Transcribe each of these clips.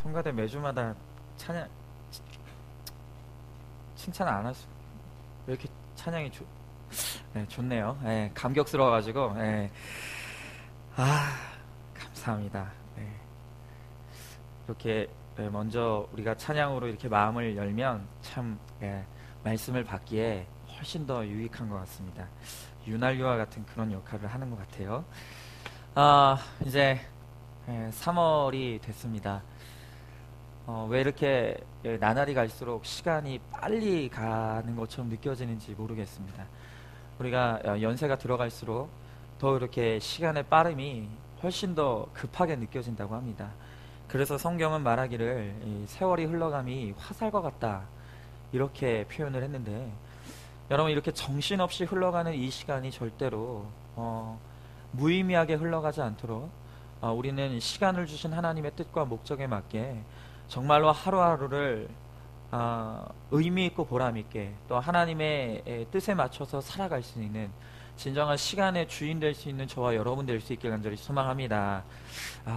성가대 매주마다 찬양 칭찬 안 하시 왜 이렇게 찬양이 좋네요. 감격스러워가지고 감사합니다. 이렇게 먼저 우리가 찬양으로 이렇게 마음을 열면 참 말씀을 받기에 훨씬 더 유익한 것 같습니다. 윤활유와 같은 그런 역할을 하는 것 같아요. 이제 3월이 됐습니다. 왜 이렇게 나날이 갈수록 시간이 빨리 가는 것처럼 느껴지는지 모르겠습니다. 우리가 연세가 들어갈수록 더 이렇게 시간의 빠름이 훨씬 더 급하게 느껴진다고 합니다. 그래서 성경은 말하기를 세월이 흘러감이 화살과 같다 이렇게 표현을 했는데, 여러분 이렇게 정신없이 흘러가는 이 시간이 절대로 무의미하게 흘러가지 않도록 우리는 시간을 주신 하나님의 뜻과 목적에 맞게 정말로 하루하루를 의미 있고 보람 있게 또 하나님의 뜻에 맞춰서 살아갈 수 있는 진정한 시간의 주인 될 수 있는 저와 여러분 될 수 있길 간절히 소망합니다.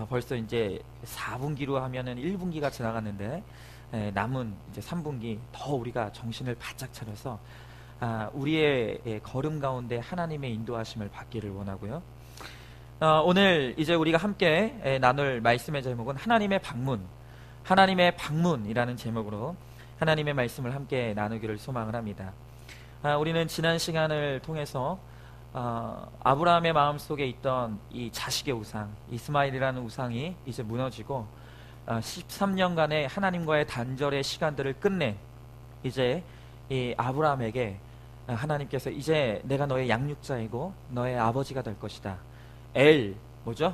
벌써 이제 4분기로 하면은 1분기가 지나갔는데 남은 이제 3분기 더 우리가 정신을 바짝 차려서 우리의 걸음 가운데 하나님의 인도하심을 받기를 원하고요. 오늘 이제 우리가 함께 나눌 말씀의 제목은 하나님의 방문, 하나님의 방문이라는 제목으로 하나님의 말씀을 함께 나누기를 소망을 합니다. 우리는 지난 시간을 통해서 아브라함의 마음속에 있던 이 자식의 우상 이스마엘이라는 우상이 이제 무너지고 13년간의 하나님과의 단절의 시간들을 끝낸 이제 이 아브라함에게 하나님께서 이제 내가 너의 양육자이고 너의 아버지가 될 것이다. 뭐죠?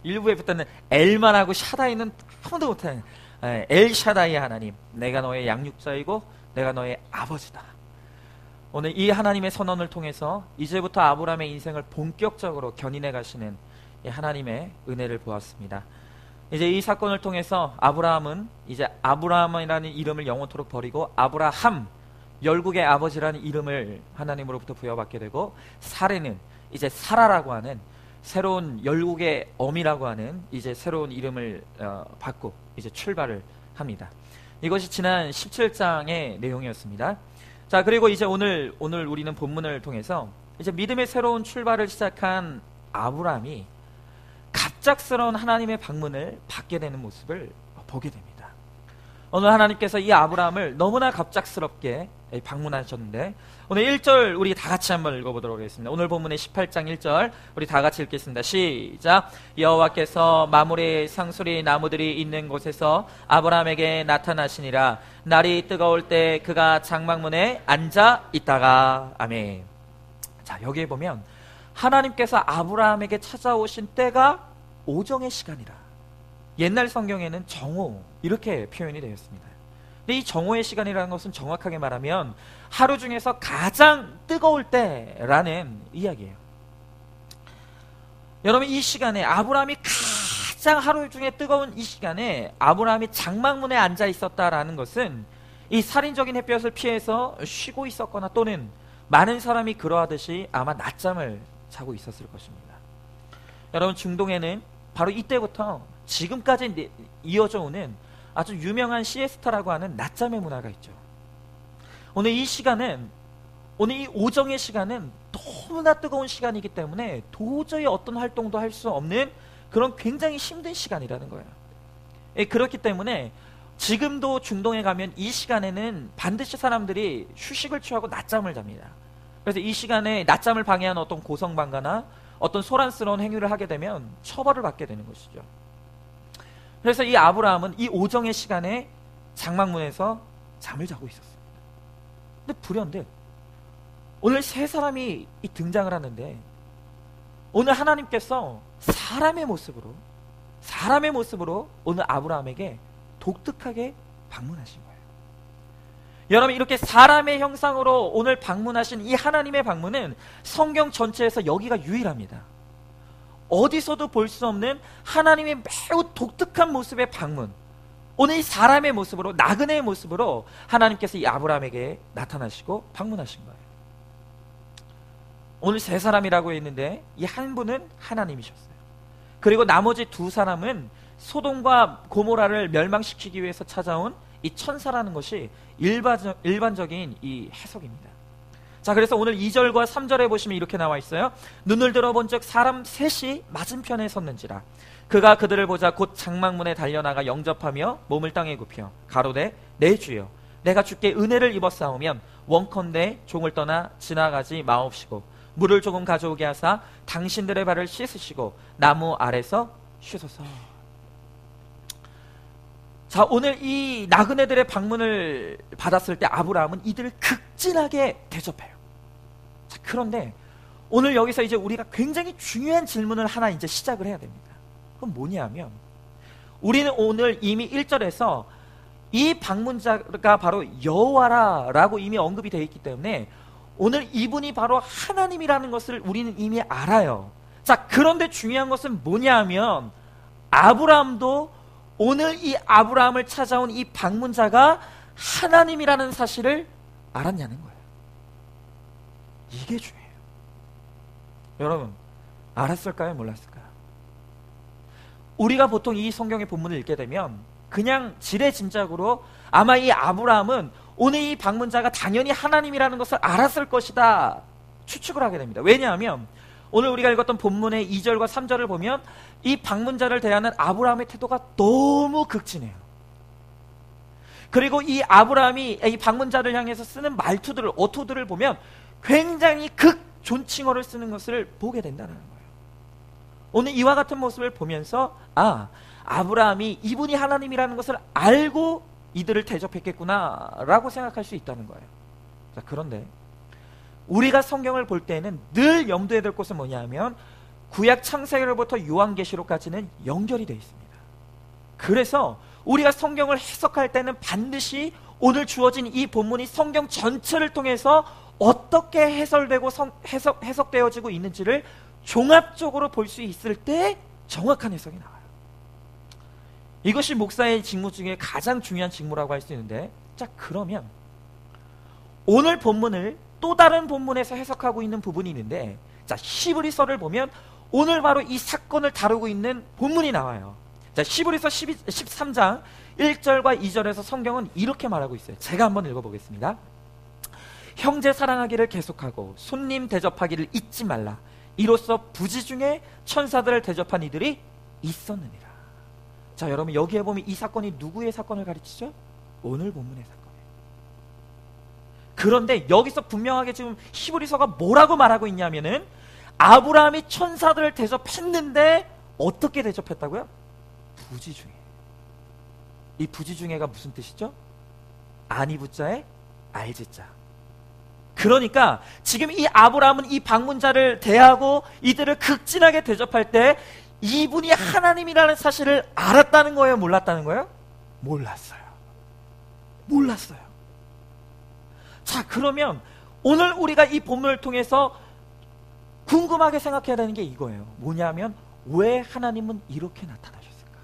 일부에 붙는 엘만 하고 샤다이는 아무도 못하는 엘 샤다이의 하나님, 내가 너의 양육자이고 내가 너의 아버지다. 오늘 이 하나님의 선언을 통해서 이제부터 아브라함의 인생을 본격적으로 견인해 가시는 이 하나님의 은혜를 보았습니다. 이제 이 사건을 통해서 아브라함은 이제 아브라함이라는 이름을 영원토록 버리고 아브라함, 열국의 아버지라는 이름을 하나님으로부터 부여받게 되고, 사레는 이제 사라라고 하는 새로운 열국의 어미라고 하는 이제 새로운 이름을 받고 이제 출발을 합니다. 이것이 지난 17장의 내용이었습니다. 자, 그리고 이제 오늘 우리는 본문을 통해서 이제 믿음의 새로운 출발을 시작한 아브라함이 갑작스러운 하나님의 방문을 받게 되는 모습을 보게 됩니다. 오늘 하나님께서 이 아브라함을 너무나 갑작스럽게 방문하셨는데, 오늘 1절 우리 다 같이 한번 읽어보도록 하겠습니다. 오늘 본문의 18장 1절 우리 다 같이 읽겠습니다. 시작. 여호와께서 마므레 상수리 나무들이 있는 곳에서 아브라함에게 나타나시니라. 날이 뜨거울 때 그가 장막문에 앉아 있다가. 아멘. 자, 여기에 보면 하나님께서 아브라함에게 찾아오신 때가 오정의 시간이라. 옛날 성경에는 정오 이렇게 표현이 되어 있습니다. 근데 이 정오의 시간이라는 것은 정확하게 말하면 하루 중에서 가장 뜨거울 때라는 이야기예요. 여러분, 이 시간에 아브라함이 가장 하루 중에 뜨거운 이 시간에 아브라함이 장막문에 앉아 있었다라는 것은 이 살인적인 햇볕을 피해서 쉬고 있었거나 또는 많은 사람이 그러하듯이 아마 낮잠을 자고 있었을 것입니다. 여러분, 중동에는 바로 이때부터 지금까지 이어져 오는 아주 유명한 시에스타라고 하는 낮잠의 문화가 있죠. 오늘 이 시간은, 오늘 이 오정의 시간은 너무나 뜨거운 시간이기 때문에 도저히 어떤 활동도 할 수 없는 그런 굉장히 힘든 시간이라는 거예요. 그렇기 때문에 지금도 중동에 가면 이 시간에는 반드시 사람들이 휴식을 취하고 낮잠을 잡니다. 그래서 이 시간에 낮잠을 방해하는 어떤 고성방가나 어떤 소란스러운 행위를 하게 되면 처벌을 받게 되는 것이죠. 그래서 이 아브라함은 이 오정의 시간에 장막문에서 잠을 자고 있었습니다. 근데 불현듯 오늘 세 사람이 등장을 하는데, 오늘 하나님께서 사람의 모습으로 오늘 아브라함에게 독특하게 방문하신 거예요. 여러분, 이렇게 사람의 형상으로 오늘 방문하신 이 하나님의 방문은 성경 전체에서 여기가 유일합니다. 어디서도 볼 수 없는 하나님의 매우 독특한 모습의 방문, 오늘 이 사람의 모습으로, 나그네의 모습으로 하나님께서 이 아브라함에게 나타나시고 방문하신 거예요. 오늘 세 사람이라고 했는데 이 한 분은 하나님이셨어요. 그리고 나머지 두 사람은 소돔과 고모라를 멸망시키기 위해서 찾아온 이 천사라는 것이 일반적인 이 해석입니다. 자, 그래서 오늘 2절과 3절에 보시면 이렇게 나와 있어요. 눈을 들어본 즉 사람 셋이 맞은편에 섰는지라. 그가 그들을 보자 곧 장막문에 달려나가 영접하며 몸을 땅에 굽혀 가로되 내 주여 내가 주께 은혜를 입었사오면 원컨대 종을 떠나 지나가지 마옵시고 물을 조금 가져오게 하사 당신들의 발을 씻으시고 나무 아래서 쉬소서. 자, 오늘 이 나그네들의 방문을 받았을 때 아브라함은 이들을 극진하게 대접해요. 자, 그런데 오늘 여기서 이제 우리가 굉장히 중요한 질문을 하나 이제 시작을 해야 됩니다. 그건 뭐냐면 우리는 오늘 이미 1절에서 이 방문자가 바로 여호와라라고 이미 언급이 되어 있기 때문에 오늘 이분이 바로 하나님이라는 것을 우리는 이미 알아요. 자, 그런데 중요한 것은 뭐냐면 아브라함도 오늘 이 아브라함을 찾아온 이 방문자가 하나님이라는 사실을 알았냐는 거예요. 이게 중요해요. 여러분, 알았을까요? 몰랐을까요? 우리가 보통 이 성경의 본문을 읽게 되면 그냥 지레짐작으로 아마 이 아브라함은 오늘 이 방문자가 당연히 하나님이라는 것을 알았을 것이다 추측을 하게 됩니다. 왜냐하면 오늘 우리가 읽었던 본문의 2절과 3절을 보면 이 방문자를 대하는 아브라함의 태도가 너무 극진해요. 그리고 이 아브라함이 이 방문자를 향해서 쓰는 말투들을, 어투들을 보면 굉장히 극존칭어를 쓰는 것을 보게 된다는 거예요. 오늘 이와 같은 모습을 보면서 아브라함이 이분이 하나님이라는 것을 알고 이들을 대접했겠구나 라고 생각할 수 있다는 거예요. 자, 그런데 우리가 성경을 볼 때에는 늘 염두에 둘 것은 뭐냐면 구약 창세기로부터 요한계시록까지는 연결이 되어 있습니다. 그래서 우리가 성경을 해석할 때는 반드시 오늘 주어진 이 본문이 성경 전체를 통해서 어떻게 해설되고 해석되어지고 있는지를 종합적으로 볼 수 있을 때 정확한 해석이 나와요. 이것이 목사의 직무 중에 가장 중요한 직무라고 할 수 있는데, 자, 그러면 오늘 본문을 또 다른 본문에서 해석하고 있는 부분이 있는데, 자, 히브리서를 보면 오늘 바로 이 사건을 다루고 있는 본문이 나와요. 자, 히브리서 13장 1절과 2절에서 성경은 이렇게 말하고 있어요. 제가 한번 읽어보겠습니다. 형제 사랑하기를 계속하고 손님 대접하기를 잊지 말라. 이로써 부지 중에 천사들을 대접한 이들이 있었느니라. 자, 여러분, 여기에 보면 이 사건이 누구의 사건을 가르치죠? 오늘 본문의 사건이에요. 그런데 여기서 분명하게 지금 히브리서가 뭐라고 말하고 있냐면은 아브라함이 천사들을 대접했는데 어떻게 대접했다고요? 부지 중에. 이 부지 중에가 무슨 뜻이죠? 아니 부자에 알지자. 그러니까 지금 이 아브라함은 이 방문자를 대하고 이들을 극진하게 대접할 때 이분이 하나님이라는 사실을 알았다는 거예요? 몰랐다는 거예요? 몰랐어요. 자, 그러면 오늘 우리가 이 본문을 통해서 궁금하게 생각해야 되는 게 이거예요. 뭐냐면 왜 하나님은 이렇게 나타나셨을까?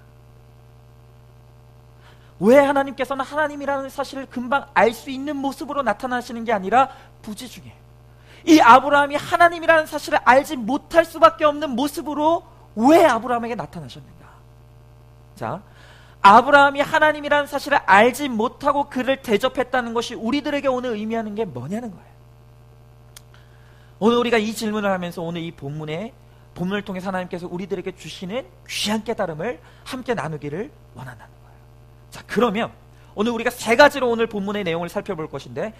왜 하나님께서는 하나님이라는 사실을 금방 알 수 있는 모습으로 나타나시는 게 아니라 부지 중에 이 아브라함이 하나님이라는 사실을 알지 못할 수밖에 없는 모습으로 왜 아브라함에게 나타나셨는가? 자, 아브라함이 하나님이라는 사실을 알지 못하고 그를 대접했다는 것이 우리들에게 오늘 의미하는 게 뭐냐는 거예요. 오늘 우리가 이 질문을 하면서 오늘 이 본문을 통해서 하나님께서 우리들에게 주시는 귀한 깨달음을 함께 나누기를 원한다는 거예요. 자, 그러면 오늘 우리가 세 가지로 오늘 본문의 내용을 살펴볼 것인데,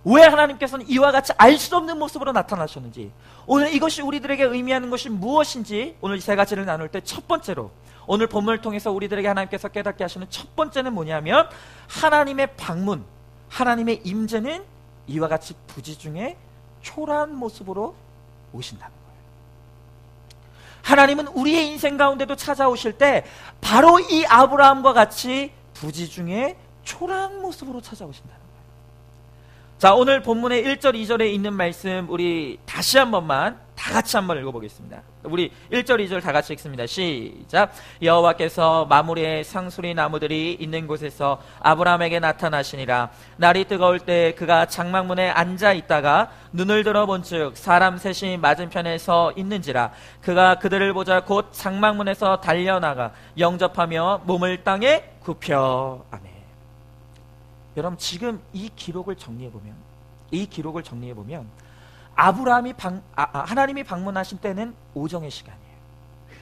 왜 하나님께서는 이와 같이 알 수 없는 모습으로 나타나셨는지, 오늘 이것이 우리들에게 의미하는 것이 무엇인지, 오늘 이 세 가지를 나눌 때 첫 번째로 오늘 본문을 통해서 우리들에게 하나님께서 깨닫게 하시는 첫 번째는 뭐냐면 하나님의 방문, 하나님의 임재는 이와 같이 부지 중에 초라한 모습으로 오신다는 거예요. 하나님은 우리의 인생 가운데도 찾아오실 때 바로 이 아브라함과 같이 부지 중에 초라한 모습으로 찾아오신다는 거예요. 자, 오늘 본문의 1절, 2절에 있는 말씀 우리 다시 한 번만 다 같이 한번 읽어보겠습니다. 우리 1절, 2절 다 같이 읽습니다. 시작. 여호와께서 마므리의 상수리 나무들이 있는 곳에서 아브라함에게 나타나시니라. 날이 뜨거울 때 그가 장막문에 앉아 있다가 눈을 들어 본즉 사람 셋이 맞은편에 서 있는지라. 그가 그들을 보자 곧 장막문에서 달려나가 영접하며 몸을 땅에 굽혀. 아멘. 여러분, 지금 이 기록을 정리해보면 하나님이 방문하신 때는 오정의 시간이에요.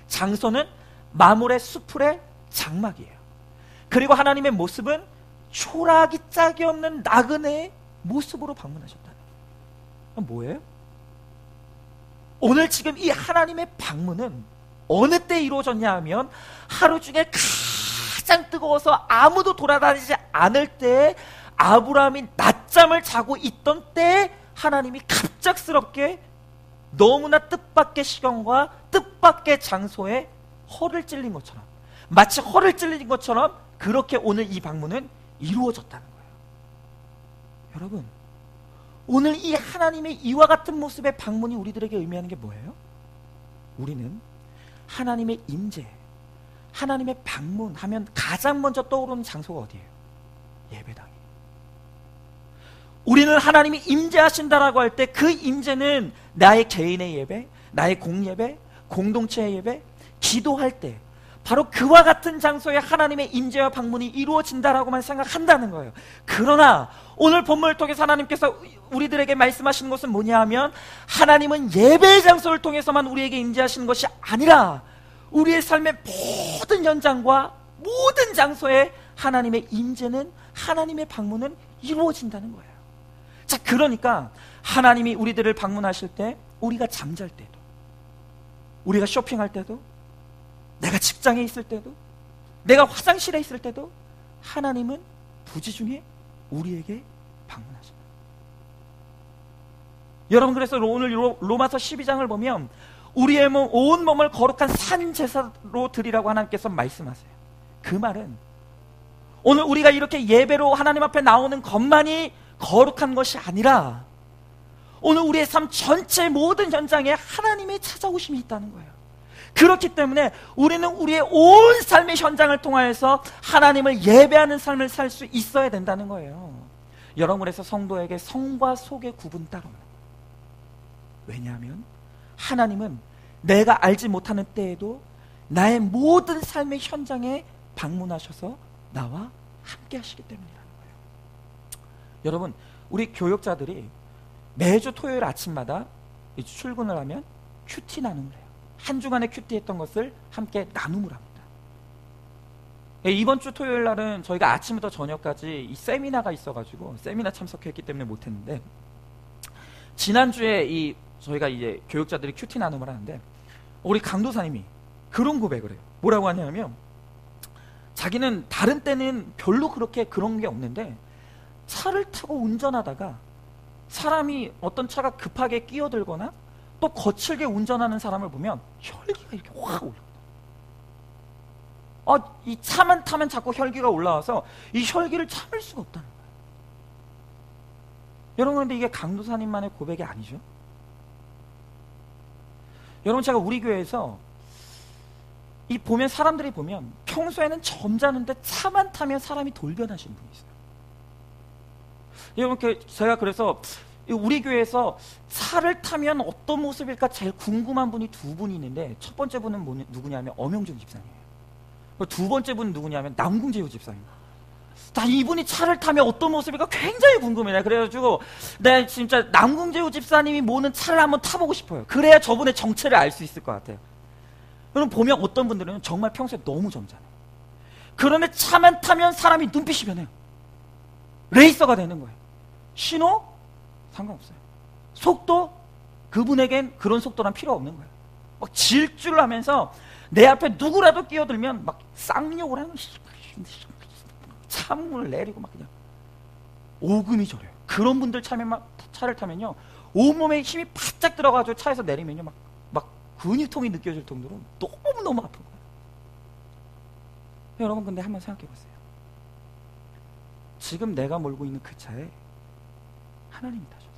장소는 마므레 수풀의 장막이에요. 그리고 하나님의 모습은 초라하기 짝이 없는 나그네의 모습으로 방문하셨다는 거예요. 뭐예요? 오늘 지금 이 하나님의 방문은 어느 때 이루어졌냐 하면 하루 중에 가장 뜨거워서 아무도 돌아다니지 않을 때 아브라함이 낮잠을 자고 있던 때에 하나님이 갑작스럽게 너무나 뜻밖의 시간과 뜻밖의 장소에 허를 찔린 것처럼, 마치 허를 찔린 것처럼 그렇게 오늘 이 방문은 이루어졌다는 거예요. 여러분, 오늘 이 하나님의 이와 같은 모습의 방문이 우리들에게 의미하는 게 뭐예요? 우리는 하나님의 임재, 하나님의 방문하면 가장 먼저 떠오르는 장소가 어디예요? 예배당이에요. 우리는 하나님이 임재하신다라고 할 때 그 임재는 나의 개인의 예배, 나의 공예배, 공동체의 예배, 기도할 때 바로 그와 같은 장소에 하나님의 임재와 방문이 이루어진다라고만 생각한다는 거예요. 그러나 오늘 본문을 통해서 하나님께서 우리들에게 말씀하시는 것은 뭐냐 하면 하나님은 예배의 장소를 통해서만 우리에게 임재하시는 것이 아니라 우리의 삶의 모든 현장과 모든 장소에 하나님의 임재는, 하나님의 방문은 이루어진다는 거예요. 자, 그러니까 하나님이 우리들을 방문하실 때 우리가 잠잘 때도, 우리가 쇼핑할 때도, 내가 직장에 있을 때도, 내가 화장실에 있을 때도 하나님은 부지중에 우리에게 방문하십니다. 여러분, 그래서 오늘 로마서 12장을 보면 우리의 온 몸을 거룩한 산제사로 드리라고 하나님께서 말씀하세요. 그 말은 오늘 우리가 이렇게 예배로 하나님 앞에 나오는 것만이 거룩한 것이 아니라 오늘 우리의 삶 전체 모든 현장에 하나님의 찾아오심이 있다는 거예요. 그렇기 때문에 우리는 우리의 온 삶의 현장을 통하여서 하나님을 예배하는 삶을 살 수 있어야 된다는 거예요. 여러분, 그래서 성도에게 성과 속의 구분 따로 없는 거예요. 왜냐하면 하나님은 내가 알지 못하는 때에도 나의 모든 삶의 현장에 방문하셔서 나와 함께 하시기 때문이라는 거예요. 여러분, 우리 교역자들이 매주 토요일 아침마다 출근을 하면 큐티 나눔을 해요. 한 주간에 큐티했던 것을 함께 나눔을 합니다. 이번 주 토요일 날은 저희가 아침부터 저녁까지 이 세미나가 있어가지고 세미나 참석했기 때문에 못했는데, 지난주에 저희가 이제 교역자들이 큐티 나눔을 하는데 우리 강도사님이 그런 고백을 해요. 뭐라고 하냐면 자기는 다른 때는 별로 그렇게 그런 게 없는데 차를 타고 운전하다가 사람이 어떤 차가 급하게 끼어들거나 또 거칠게 운전하는 사람을 보면 혈기가 이렇게 확 올라요. 이 차만 타면 자꾸 혈기가 올라와서 이 혈기를 참을 수가 없다는 거예요. 여러분, 그런데 이게 강도사님만의 고백이 아니죠? 여러분, 제가 우리 교회에서 보면 사람들이 보면 평소에는 점잖은데 차만 타면 사람이 돌변하시는 분이 있어요. 여러분, 제가 그래서 우리 교회에서 차를 타면 어떤 모습일까 제일 궁금한 분이 두 분이 있는데, 첫 번째 분은 누구냐면 엄영준 집사님이에요. 두 번째 분은 누구냐면 남궁재우 집사님입니다. 이분이 차를 타면 어떤 모습일까 굉장히 궁금해요. 그래가지고 내가 진짜 남궁재우 집사님이 모는 차를 한번 타보고 싶어요. 그래야 저분의 정체를 알 수 있을 것 같아요. 여러분, 보면 어떤 분들은 정말 평소에 너무 점잖아요. 그런데 차만 타면 사람이 눈빛이 변해요. 레이서가 되는 거예요. 신호? 상관없어요. 속도? 그분에겐 그런 속도란 필요 없는 거예요. 막 질주를 하면서 내 앞에 누구라도 끼어들면 막 쌍욕을 하는, 차문을 내리고 막 그냥 오금이 저려요. 그런 분들 차를 타면요, 온몸에 힘이 바짝 들어가지고 차에서 내리면요 막 근육통이 느껴질 정도로 너무너무 아픈 거예요. 여러분, 근데 한번 생각해 보세요. 지금 내가 몰고 있는 그 차에 하나님이 타셨어요.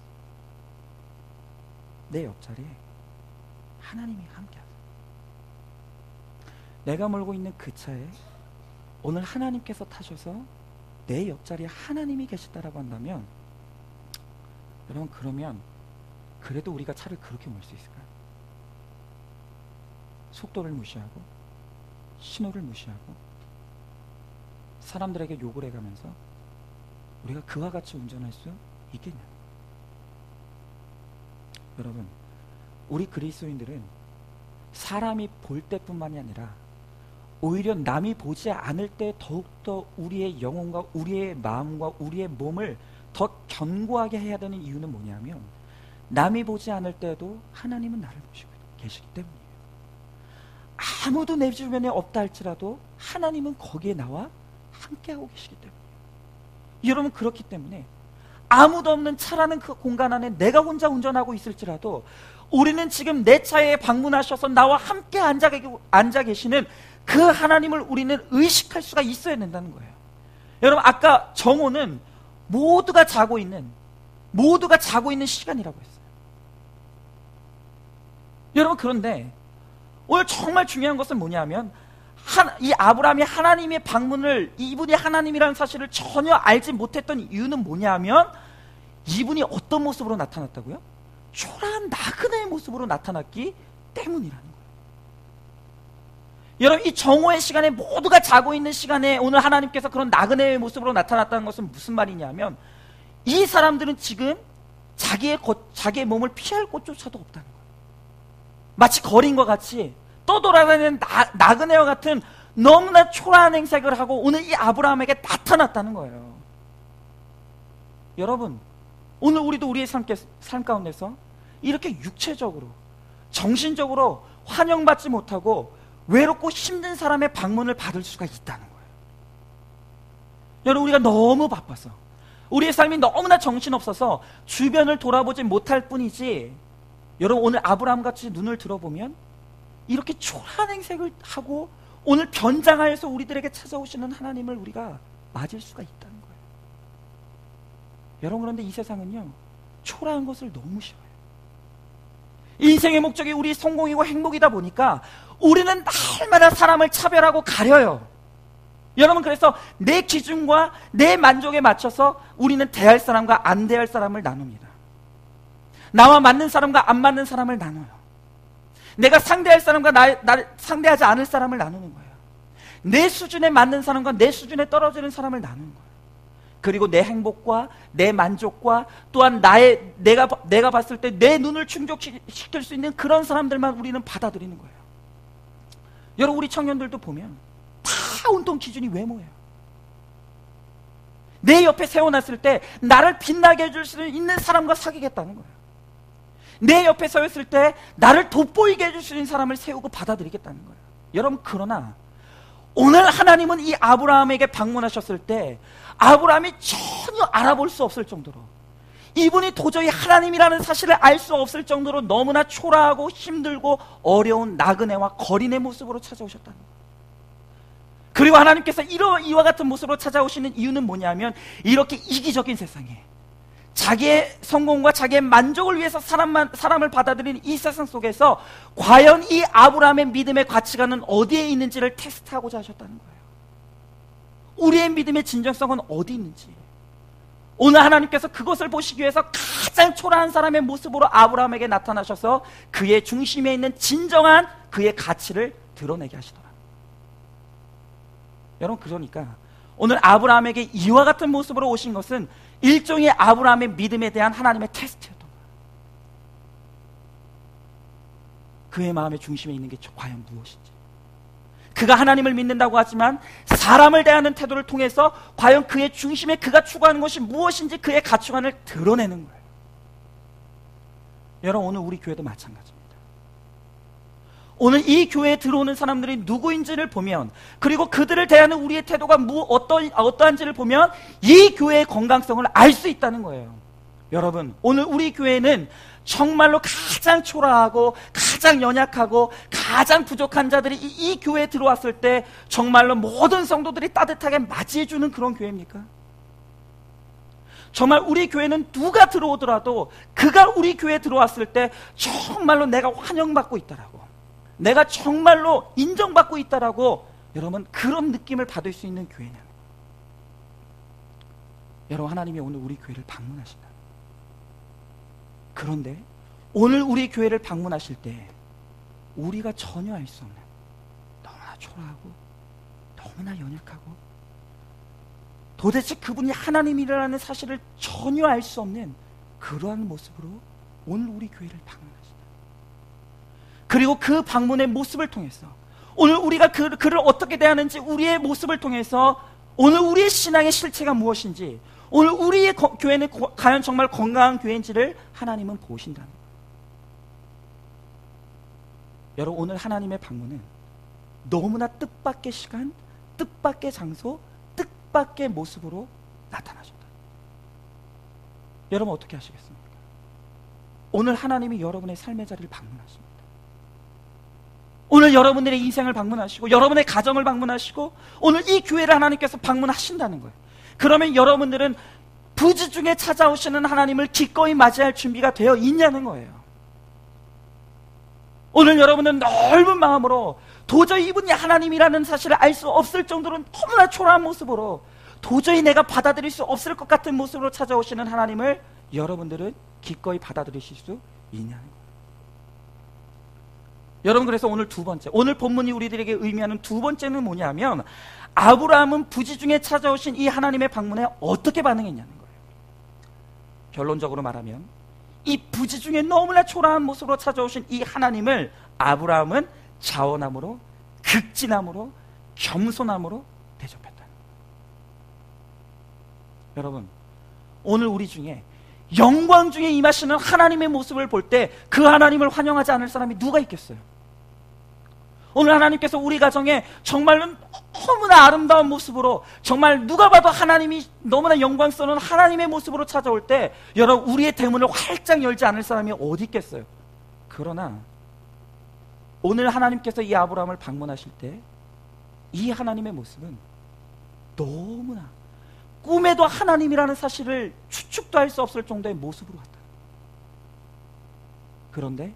내 옆자리에 하나님이 함께 하세요. 내가 몰고 있는 그 차에 오늘 하나님께서 타셔서 내 옆자리에 하나님이 계시다라고 한다면, 여러분, 그러면 그래도 우리가 차를 그렇게 몰 수 있을까요? 속도를 무시하고 신호를 무시하고 사람들에게 욕을 해가면서 우리가 그와 같이 운전할 수 있겠냐? 여러분, 우리 그리스도인들은 사람이 볼 때뿐만이 아니라 오히려 남이 보지 않을 때 더욱더 우리의 영혼과 우리의 마음과 우리의 몸을 더 견고하게 해야 되는 이유는 뭐냐면, 남이 보지 않을 때도 하나님은 나를 보시고 계시기 때문이에요. 아무도 내 주변에 없다 할지라도 하나님은 거기에 나와 함께하고 계시기 때문이에요. 여러분, 그렇기 때문에 아무도 없는 차라는 그 공간 안에 내가 혼자 운전하고 있을지라도 우리는 지금 내 차에 방문하셔서 나와 함께 앉아 계시는 그 하나님을 우리는 의식할 수가 있어야 된다는 거예요. 여러분, 아까 정오는 모두가 자고 있는 시간이라고 했어요. 여러분, 그런데 오늘 정말 중요한 것은 뭐냐면, 이 아브라함이 하나님의 방문을, 이분이 하나님이라는 사실을 전혀 알지 못했던 이유는 뭐냐면, 이분이 어떤 모습으로 나타났다고요? 초라한 나그네의 모습으로 나타났기 때문이라는 거예요. 여러분, 이 정오의 시간에 모두가 자고 있는 시간에 오늘 하나님께서 그런 나그네의 모습으로 나타났다는 것은 무슨 말이냐면, 이 사람들은 지금 자기의 몸을 피할 곳조차도 없다는 거예요. 마치 거린과 같이 떠돌아다니는 나그네와 같은 너무나 초라한 행색을 하고 오늘 이 아브라함에게 나타났다는 거예요. 여러분, 오늘 우리도 우리의 삶 가운데서 이렇게 육체적으로, 정신적으로 환영받지 못하고 외롭고 힘든 사람의 방문을 받을 수가 있다는 거예요. 여러분, 우리가 너무 바빠서, 우리의 삶이 너무나 정신없어서 주변을 돌아보지 못할 뿐이지, 여러분, 오늘 아브라함같이 눈을 들어보면 이렇게 초라한 행색을 하고 오늘 변장하여서 우리들에게 찾아오시는 하나님을 우리가 맞을 수가 있다는 거예요. 여러분, 그런데 이 세상은요, 초라한 것을 너무 싫어해요. 인생의 목적이 우리 성공이고 행복이다 보니까 우리는 날마다 사람을 차별하고 가려요. 여러분, 그래서 내 기준과 내 만족에 맞춰서 우리는 대할 사람과 안 대할 사람을 나눕니다. 나와 맞는 사람과 안 맞는 사람을 나눠요. 내가 상대할 사람과 나를 상대하지 않을 사람을 나누는 거예요. 내 수준에 맞는 사람과 내 수준에 떨어지는 사람을 나누는 거예요. 그리고 내 행복과 내 만족과 또한 내가 봤을 때 내 눈을 충족시킬 수 있는 그런 사람들만 우리는 받아들이는 거예요. 여러분, 우리 청년들도 보면 다 온통 기준이 외모예요. 내 옆에 세워놨을 때 나를 빛나게 해줄 수 있는 사람과 사귀겠다는 거예요. 내 옆에 서 있을 때 나를 돋보이게 해줄 수 있는 사람을 세우고 받아들이겠다는 거예요. 여러분, 그러나 오늘 하나님은 이 아브라함에게 방문하셨을 때 아브라함이 전혀 알아볼 수 없을 정도로, 이분이 도저히 하나님이라는 사실을 알 수 없을 정도로 너무나 초라하고 힘들고 어려운 나그네와 거린의 모습으로 찾아오셨다는 거예요. 그리고 하나님께서 이와 같은 모습으로 찾아오시는 이유는 뭐냐면, 이렇게 이기적인 세상에 자기의 성공과 자기의 만족을 위해서 사람을 받아들이는 이 세상 속에서 과연 이 아브라함의 믿음의 가치관은 어디에 있는지를 테스트하고자 하셨다는 거예요. 우리의 믿음의 진정성은 어디 있는지, 오늘 하나님께서 그것을 보시기 위해서 가장 초라한 사람의 모습으로 아브라함에게 나타나셔서 그의 중심에 있는 진정한 그의 가치를 드러내게 하시더라. 여러분, 그러니까 오늘 아브라함에게 이와 같은 모습으로 오신 것은 일종의 아브라함의 믿음에 대한 하나님의 테스트였던 거예요. 그의 마음의 중심에 있는 게 과연 무엇인지, 그가 하나님을 믿는다고 하지만 사람을 대하는 태도를 통해서 과연 그의 중심에 그가 추구하는 것이 무엇인지 그의 가치관을 드러내는 거예요. 여러분, 오늘 우리 교회도 마찬가지입니다. 오늘 이 교회에 들어오는 사람들이 누구인지를 보면, 그리고 그들을 대하는 우리의 태도가 어떠한지를 보면 이 교회의 건강성을 알 수 있다는 거예요. 여러분, 오늘 우리 교회는 정말로 가장 초라하고 가장 연약하고 가장 부족한 자들이 이 교회에 들어왔을 때 정말로 모든 성도들이 따뜻하게 맞이해주는 그런 교회입니까? 정말 우리 교회는 누가 들어오더라도 그가 우리 교회에 들어왔을 때 정말로 내가 환영받고 있다라고, 내가 정말로 인정받고 있다라고 여러분 그런 느낌을 받을 수 있는 교회냐. 여러분, 하나님이 오늘 우리 교회를 방문하신다. 그런데 오늘 우리 교회를 방문하실 때 우리가 전혀 알 수 없는, 너무나 초라하고 너무나 연약하고 도대체 그분이 하나님이라는 사실을 전혀 알 수 없는 그러한 모습으로 오늘 우리 교회를 방문하신다. 그리고 그 방문의 모습을 통해서 오늘 우리가 그를 어떻게 대하는지, 우리의 모습을 통해서 오늘 우리의 신앙의 실체가 무엇인지, 오늘 우리의 교회는 과연 정말 건강한 교회인지를 하나님은 보신다는 거예요. 여러분, 오늘 하나님의 방문은 너무나 뜻밖의 시간, 뜻밖의 장소, 뜻밖의 모습으로 나타나셨다. 여러분 어떻게 하시겠습니까? 오늘 하나님이 여러분의 삶의 자리를 방문하십니다. 오늘 여러분들의 인생을 방문하시고 여러분의 가정을 방문하시고 오늘 이 교회를 하나님께서 방문하신다는 거예요. 그러면 여러분들은 부지 중에 찾아오시는 하나님을 기꺼이 맞이할 준비가 되어 있냐는 거예요. 오늘 여러분은 넓은 마음으로 도저히 이분이 하나님이라는 사실을 알 수 없을 정도로 너무나 초라한 모습으로, 도저히 내가 받아들일 수 없을 것 같은 모습으로 찾아오시는 하나님을 여러분들은 기꺼이 받아들이실 수 있냐는 거예요. 여러분, 그래서 오늘 두 번째, 오늘 본문이 우리들에게 의미하는 두 번째는 뭐냐면, 아브라함은 부지 중에 찾아오신 이 하나님의 방문에 어떻게 반응했냐는 거예요. 결론적으로 말하면 이 부지 중에 너무나 초라한 모습으로 찾아오신 이 하나님을 아브라함은 자원함으로, 극진함으로, 겸손함으로 대접했다. 여러분, 오늘 우리 중에 영광 중에 임하시는 하나님의 모습을 볼 때 그 하나님을 환영하지 않을 사람이 누가 있겠어요? 오늘 하나님께서 우리 가정에 정말로 너무나 아름다운 모습으로, 정말 누가 봐도 하나님이 너무나 영광스러운 하나님의 모습으로 찾아올 때 여러분, 우리의 대문을 활짝 열지 않을 사람이 어디 있겠어요? 그러나 오늘 하나님께서 이 아브라함을 방문하실 때 이 하나님의 모습은 너무나 꿈에도 하나님이라는 사실을 추측도 할 수 없을 정도의 모습으로 갔다. 그런데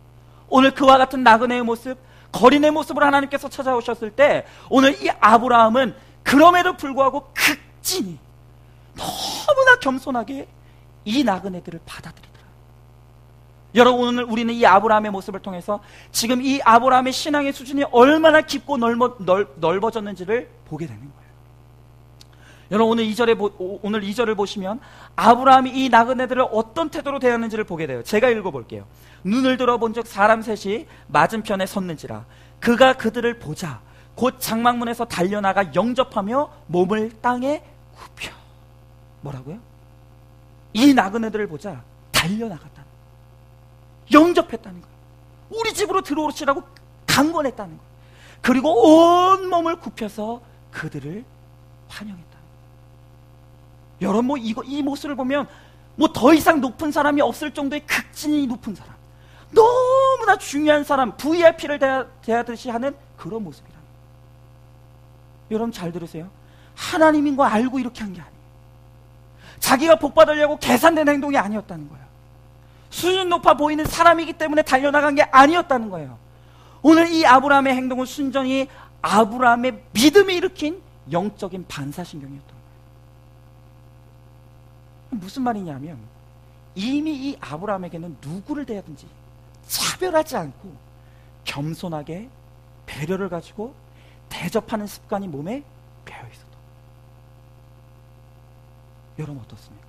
오늘 그와 같은 나그네의 모습, 거린의 모습으로 하나님께서 찾아오셨을 때 오늘 이 아브라함은 그럼에도 불구하고 극진히 너무나 겸손하게 이 나그네들을 받아들이더라. 여러분, 오늘 우리는 이 아브라함의 모습을 통해서 지금 이 아브라함의 신앙의 수준이 얼마나 깊고 넓어졌는지를 보게 되는 거예요. 여러분, 오늘 2절을 보시면 아브라함이 이 나그네들을 어떤 태도로 대하는지를 보게 돼요. 제가 읽어볼게요. 눈을 들어본 즉 사람 셋이 맞은편에 섰는지라 그가 그들을 보자 곧 장막문에서 달려나가 영접하며 몸을 땅에 굽혀. 뭐라고요? 이 나그네들을 보자 달려나갔다는 거예요. 영접했다는 거예요. 우리 집으로 들어오시라고 강권했다는 거예요. 그리고 온 몸을 굽혀서 그들을 환영했다는 거예요. 여러분, 이 모습을 보면 더 이상 높은 사람이 없을 정도의 극진히 높은 사람, 너무나 중요한 사람, VIP를 대하듯이 하는 그런 모습이라는 거예요. 여러분 잘 들으세요. 하나님인 거 알고 이렇게 한 게 아니에요. 자기가 복 받으려고 계산된 행동이 아니었다는 거예요. 수준 높아 보이는 사람이기 때문에 달려나간 게 아니었다는 거예요. 오늘 이 아브라함의 행동은 순전히 아브라함의 믿음이 일으킨 영적인 반사신경이었던 거예요. 무슨 말이냐면 이미 이 아브라함에게는 누구를 대하든지 차별하지 않고 겸손하게 배려를 가지고 대접하는 습관이 몸에 배어 있었던 거예요. 여러분 어떻습니까?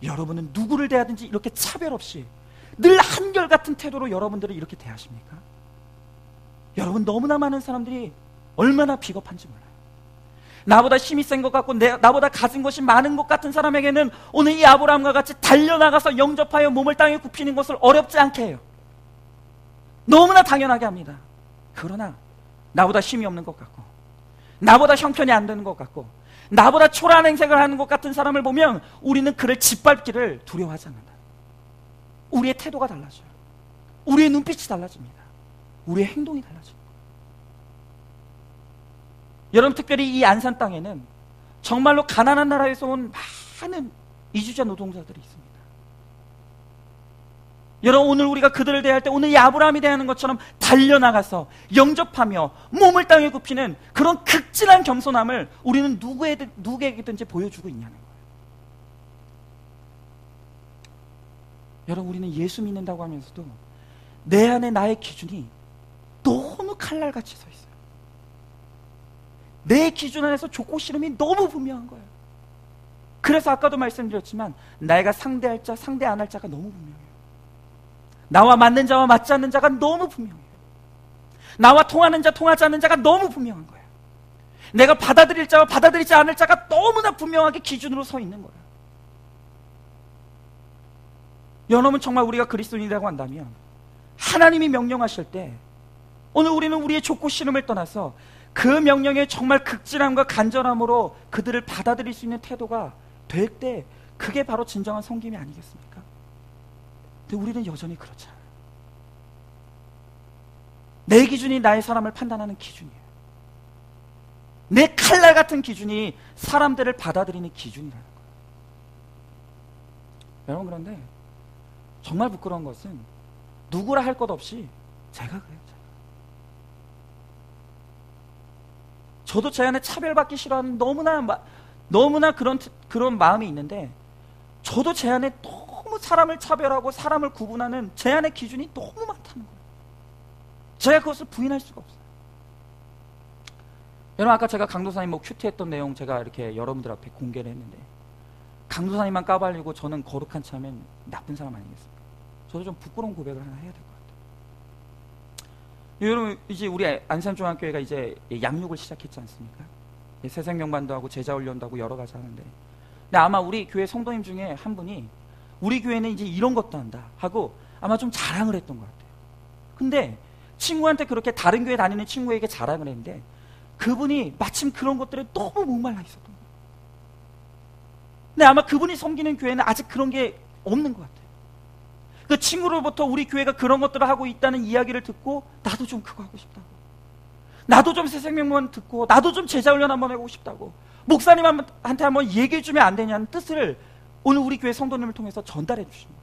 여러분은 누구를 대하든지 이렇게 차별 없이 늘 한결같은 태도로 여러분들을 이렇게 대하십니까? 여러분, 너무나 많은 사람들이 얼마나 비겁한지 몰라요. 나보다 힘이 센 것 같고 나보다 가진 것이 많은 것 같은 사람에게는 오늘 이 아브라함과 같이 달려나가서 영접하여 몸을 땅에 굽히는 것을 어렵지 않게 해요. 너무나 당연하게 합니다. 그러나 나보다 힘이 없는 것 같고 나보다 형편이 안 되는 것 같고 나보다 초라한 행색을 하는 것 같은 사람을 보면 우리는 그를 짓밟기를 두려워하지 않는다. 우리의 태도가 달라져요. 우리의 눈빛이 달라집니다. 우리의 행동이 달라집니다. 여러분, 특별히 이 안산 땅에는 정말로 가난한 나라에서 온 많은 이주자 노동자들이 있습니다. 여러분, 오늘 우리가 그들을 대할 때 오늘 이 아브라함이 대하는 것처럼 달려나가서 영접하며 몸을 땅에 굽히는 그런 극진한 겸손함을 우리는 누구에게든지 보여주고 있냐는 거예요. 여러분, 우리는 예수 믿는다고 하면서도 내 안에 나의 기준이 너무 칼날같이 서 있어요. 내 기준 안에서 좋고 싫음이 너무 분명한 거예요. 그래서 아까도 말씀드렸지만 내가 상대할 자, 상대 안 할 자가 너무 분명해요. 나와 맞는 자와 맞지 않는 자가 너무 분명해요. 나와 통하는 자, 통하지 않는 자가 너무 분명한 거예요. 내가 받아들일 자와 받아들이지 않을 자가 너무나 분명하게 기준으로 서 있는 거예요. 여러분, 정말 우리가 그리스도인이라고 한다면 하나님이 명령하실 때 오늘 우리는 우리의 좋고 싫음을 떠나서 그 명령에 정말 극진함과 간절함으로 그들을 받아들일 수 있는 태도가 될 때 그게 바로 진정한 섬김이 아니겠습니까? 근데 우리는 여전히 그렇지 않아요. 내 기준이 나의 사람을 판단하는 기준이에요. 내 칼날 같은 기준이 사람들을 받아들이는 기준이라는 거예요. 여러분, 그런데 정말 부끄러운 것은 누구라 할 것 없이 제가 그래요. 저도 제 안에 차별받기 싫어하는 너무나 그런 마음이 있는데, 저도 제 안에 너무 사람을 차별하고 사람을 구분하는 제 안의 기준이 너무 많다는 거예요. 제가 그것을 부인할 수가 없어요. 여러분, 아까 제가 강도사님 큐티했던 내용 제가 이렇게 여러분들 앞에 공개를 했는데, 강도사님만 까발리고 저는 거룩한 체 하면 나쁜 사람 아니겠습니까? 저도 좀 부끄러운 고백을 하나 해야 될 것 같아요. 여러분, 이제 우리 안산중앙교회가 이제 양육을 시작했지 않습니까? 새생명반도 하고 제자훈련도 하고 여러 가지 하는데, 근데 아마 우리 교회 성도님 중에 한 분이 우리 교회는 이제 이런 것도 한다 하고 아마 좀 자랑을 했던 것 같아요. 근데 친구한테 그렇게 다른 교회 다니는 친구에게 자랑을 했는데 그분이 마침 그런 것들에 너무 목말라 있었던 거예요. 근데 아마 그분이 섬기는 교회는 아직 그런 게 없는 것 같아요. 그 친구로부터 우리 교회가 그런 것들을 하고 있다는 이야기를 듣고 나도 좀 그거 하고 싶다고, 나도 좀 새생명만 듣고 나도 좀 제자훈련 한번 해보고 싶다고, 목사님한테 한번 얘기해주면 안 되냐는 뜻을 오늘 우리 교회 성도님을 통해서 전달해 주신 거예요.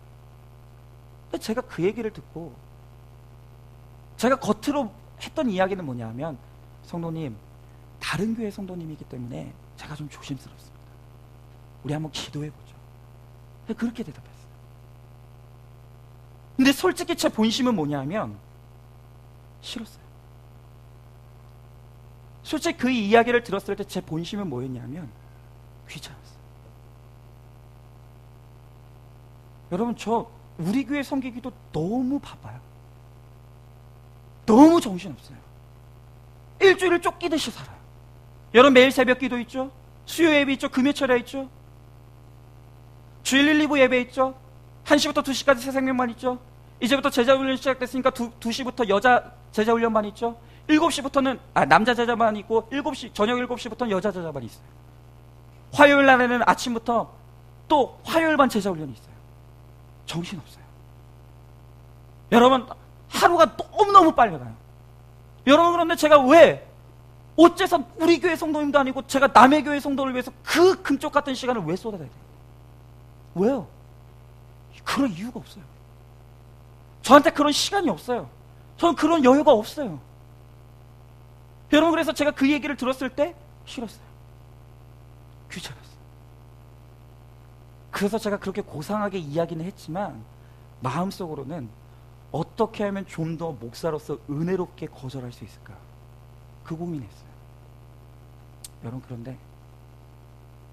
근데 제가 그 얘기를 듣고 제가 겉으로 했던 이야기는 뭐냐 하면, 성도님, 다른 교회 성도님이기 때문에 제가 좀 조심스럽습니다. 우리 한번 기도해보죠. 그렇게 대답했어요. 근데 솔직히 제 본심은 뭐냐 하면 싫었어요. 솔직히 그 이야기를 들었을 때 제 본심은 뭐였냐면 귀찮았어요. 여러분, 저 우리 교회 섬기기도 너무 바빠요. 너무 정신없어요. 일주일을 쫓기듯이 살아요. 여러분, 매일 새벽 기도 있죠? 수요 예배 있죠? 금요철에 있죠? 주일 1, 2부 예배 있죠? 1시부터 2시까지 새생명반 있죠? 이제부터 제자훈련 시작됐으니까 2시부터 여자 제자훈련반 있죠? 7시부터는 남자 제자반 있고 저녁 7시부터는 여자 제자반이 있어요. 화요일 날에는 아침부터 또 화요일반 제자훈련이 있어요. 정신없어요. 여러분, 하루가 너무너무 빨리 가요. 여러분, 그런데 제가 왜 어째서 우리 교회 성도님도 아니고 제가 남의 교회 성도를 위해서 그 금쪽 같은 시간을 왜 쏟아내야 돼요? 왜요? 그런 이유가 없어요. 저한테 그런 시간이 없어요. 저는 그런 여유가 없어요. 여러분, 그래서 제가 그 얘기를 들었을 때 싫었어요. 귀찮았어요. 그래서 제가 그렇게 고상하게 이야기는 했지만 마음속으로는 어떻게 하면 좀 더 목사로서 은혜롭게 거절할 수 있을까, 그 고민했어요. 여러분, 그런데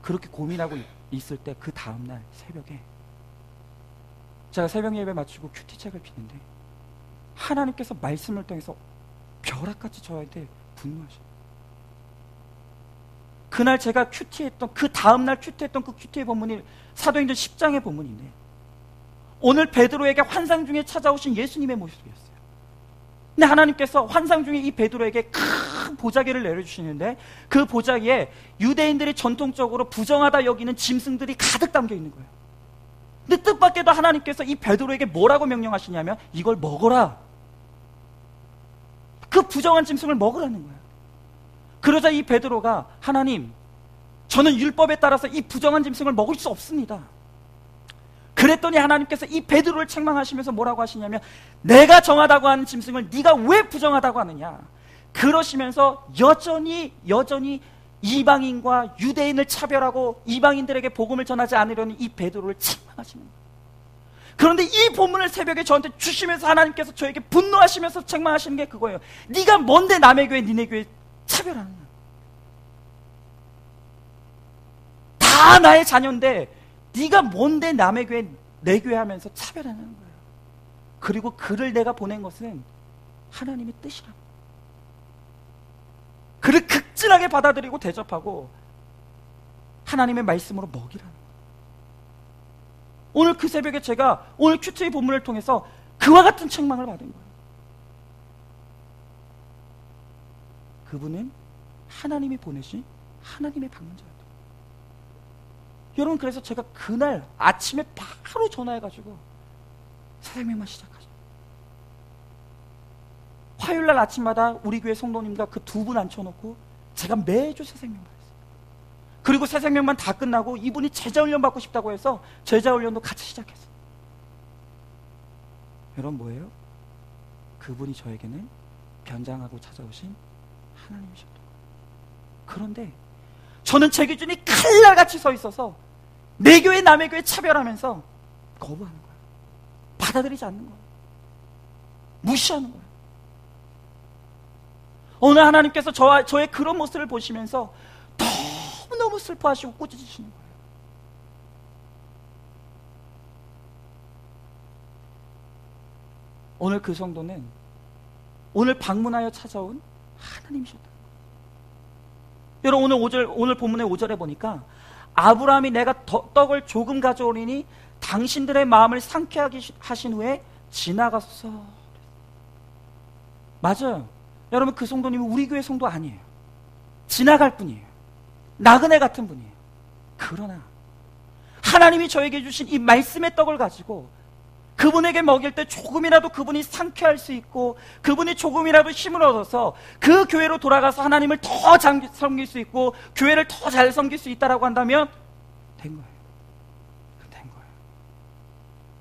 그렇게 고민하고 있을 때 그 다음날 새벽에 제가 새벽 예배 마치고 큐티책을 피는데 하나님께서 말씀을 통해서 벼락같이 저한테 분노하셔요. 그날 제가 큐티했던, 그 다음날 큐티했던 그 큐티의 본문이 사도행전 10장의 본문인데, 오늘 베드로에게 환상 중에 찾아오신 예수님의 모습이었어요. 근데 하나님께서 환상 중에 이 베드로에게 큰 보자기를 내려주시는데 그 보자기에 유대인들이 전통적으로 부정하다 여기는 짐승들이 가득 담겨 있는 거예요. 근데 뜻밖에도 하나님께서 이 베드로에게 뭐라고 명령하시냐면 이걸 먹어라. 그 부정한 짐승을 먹으라는 거예요. 그러자 이 베드로가, 하나님, 저는 율법에 따라서 이 부정한 짐승을 먹을 수 없습니다. 그랬더니 하나님께서 이 베드로를 책망하시면서 뭐라고 하시냐면, 내가 정하다고 하는 짐승을 네가 왜 부정하다고 하느냐, 그러시면서 여전히 이방인과 유대인을 차별하고 이방인들에게 복음을 전하지 않으려는 이 베드로를 책망하시는 거예요. 그런데 이 본문을 새벽에 저한테 주시면서 하나님께서 저에게 분노하시면서 책망하시는 게 그거예요. 네가 뭔데 남의 교회 니네 교회 차별하느냐, 다 나의 자녀인데 네가 뭔데 남의 교회 내 교회 하면서 차별하는 거예요. 그리고 그를 내가 보낸 것은 하나님의 뜻이라고. 그를 극진하게 받아들이고 대접하고 하나님의 말씀으로 먹이라는 거예요. 오늘 그 새벽에 제가 오늘 큐트의 본문을 통해서 그와 같은 책망을 받은 거예요. 그분은 하나님이 보내신 하나님의 방문자였다. 여러분, 그래서 제가 그날 아침에 바로 전화해가지고 새생명만 시작하죠. 화요일날 아침마다 우리 교회 성도님과 그 두 분 앉혀놓고 제가 매주 새생명만 했어요. 그리고 새생명만 다 끝나고 이분이 제자훈련 받고 싶다고 해서 제자훈련도 같이 시작했어요. 여러분, 뭐예요? 그분이 저에게는 변장하고 찾아오신 하나님이셨던 거예요. 그런데 저는 제 기준이 칼날같이 서 있어서 내 교회 남의 교회 차별하면서 거부하는 거예요. 받아들이지 않는 거예요. 무시하는 거예요. 오늘 하나님께서 저의 그런 모습을 보시면서 너무너무 슬퍼하시고 꾸짖으시는 거예요. 오늘 그 성도는 오늘 방문하여 찾아온 하나님이셨다. 여러분, 오늘 본문의 5절에 보니까 아브라함이 내가 떡을 조금 가져오리니 당신들의 마음을 상쾌하게 하신 후에 지나가소서. 맞아요. 여러분, 그 성도님은 우리 교회 성도 아니에요. 지나갈 분이에요. 나그네 같은 분이에요. 그러나 하나님이 저에게 주신 이 말씀의 떡을 가지고 그분에게 먹일 때 조금이라도 그분이 상쾌할 수 있고 그분이 조금이라도 힘을 얻어서 그 교회로 돌아가서 하나님을 더 잘 섬길 수 있고 교회를 더 잘 섬길 수 있다라고 한다면 된 거예요. 된 거예요.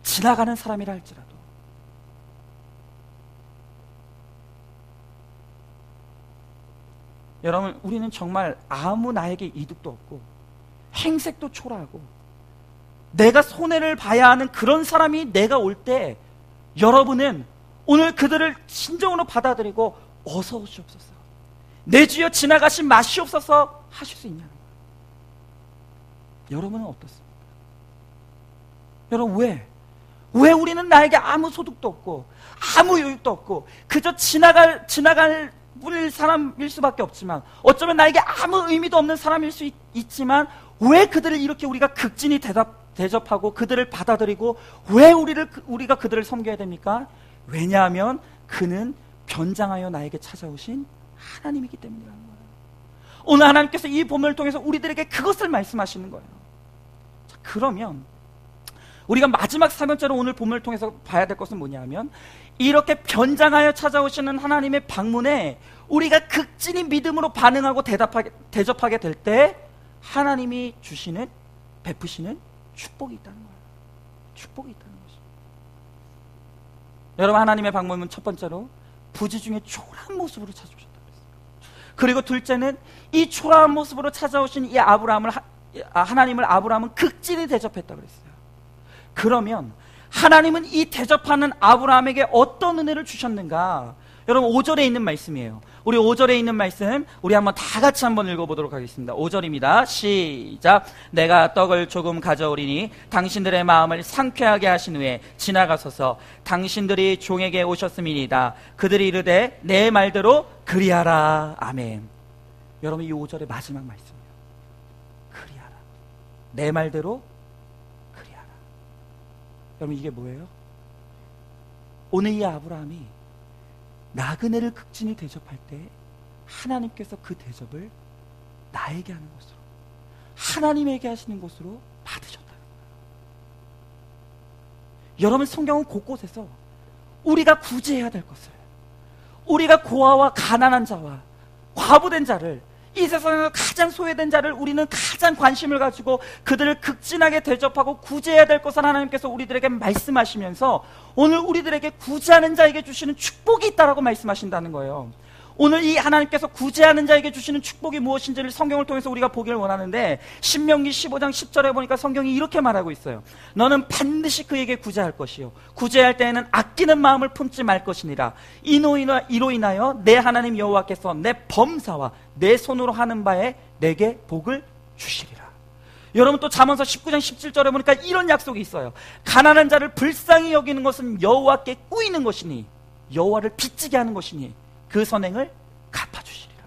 지나가는 사람이라 할지라도. 여러분, 우리는 정말 아무 나에게 이득도 없고 행색도 초라하고 내가 손해를 봐야 하는 그런 사람이 내가 올 때 여러분은 오늘 그들을 진정으로 받아들이고 어서 오시옵소서, 내 주여 지나가신 마시옵소서 하실 수 있냐는 거예요. 여러분은 어떻습니까? 여러분, 왜 우리는 나에게 아무 소득도 없고 아무 유익도 없고 그저 지나갈 사람일 수밖에 없지만 어쩌면 나에게 아무 의미도 없는 사람일 수 있지만 왜 그들을 이렇게 우리가 극진히 대접하고 그들을 받아들이고 왜 우리가 그들을 섬겨야 됩니까? 왜냐하면 그는 변장하여 나에게 찾아오신 하나님이기 때문이라는 거예요. 오늘 하나님께서 이 본문을 통해서 우리들에게 그것을 말씀하시는 거예요. 자, 그러면 우리가 마지막 4번째로 오늘 본문을 통해서 봐야 될 것은 뭐냐면 이렇게 변장하여 찾아오시는 하나님의 방문에 우리가 극진히 믿음으로 반응하고 대접하게 될 때 하나님이 베푸시는 축복이 있다는 거예요. 축복이 있다는 거죠. 여러분, 하나님의 방문은 첫 번째로 부지 중에 초라한 모습으로 찾아오셨다고 했어요. 그리고 둘째는 이 초라한 모습으로 찾아오신 이 하나님을 아브라함은 극진히 대접했다고 그랬어요. 그러면 하나님은 이 대접하는 아브라함에게 어떤 은혜를 주셨는가? 여러분, 5절에 있는 말씀이에요. 우리 5절에 있는 말씀 우리 한번 다 같이 한번 읽어보도록 하겠습니다. 5절입니다. 시작. 내가 떡을 조금 가져오리니 당신들의 마음을 상쾌하게 하신 후에 지나가소서. 당신들이 종에게 오셨음이니이다. 그들이 이르되 내 말대로 그리하라. 아멘. 여러분, 이 5절의 마지막 말씀이에요. 그리하라. 내 말대로 그리하라. 여러분, 이게 뭐예요? 오늘 이 아브라함이 나그네를 극진히 대접할 때 하나님께서 그 대접을 나에게 하는 것으로, 하나님에게 하시는 것으로 받으셨다는 거예요. 여러분, 성경은 곳곳에서 우리가 구제해야 될 것을, 우리가 고아와 가난한 자와 과부된 자를 이 세상에서 가장 소외된 자를 우리는 가장 관심을 가지고 그들을 극진하게 대접하고 구제해야 될 것을 하나님께서 우리들에게 말씀하시면서 오늘 우리들에게 구제하는 자에게 주시는 축복이 있다라고 말씀하신다는 거예요. 오늘 이 하나님께서 구제하는 자에게 주시는 축복이 무엇인지를 성경을 통해서 우리가 보기를 원하는데, 신명기 15장 10절에 보니까 성경이 이렇게 말하고 있어요. 너는 반드시 그에게 구제할 것이요 구제할 때에는 아끼는 마음을 품지 말 것이니라. 이로 인하여 내 하나님 여호와께서 내 범사와 내 손으로 하는 바에 내게 복을 주시리라. 여러분, 또 잠언서 19장 17절에 보니까 이런 약속이 있어요. 가난한 자를 불쌍히 여기는 것은 여호와께 꾸이는 것이니, 여호와를 빚지게 하는 것이니 그 선행을 갚아주시리라.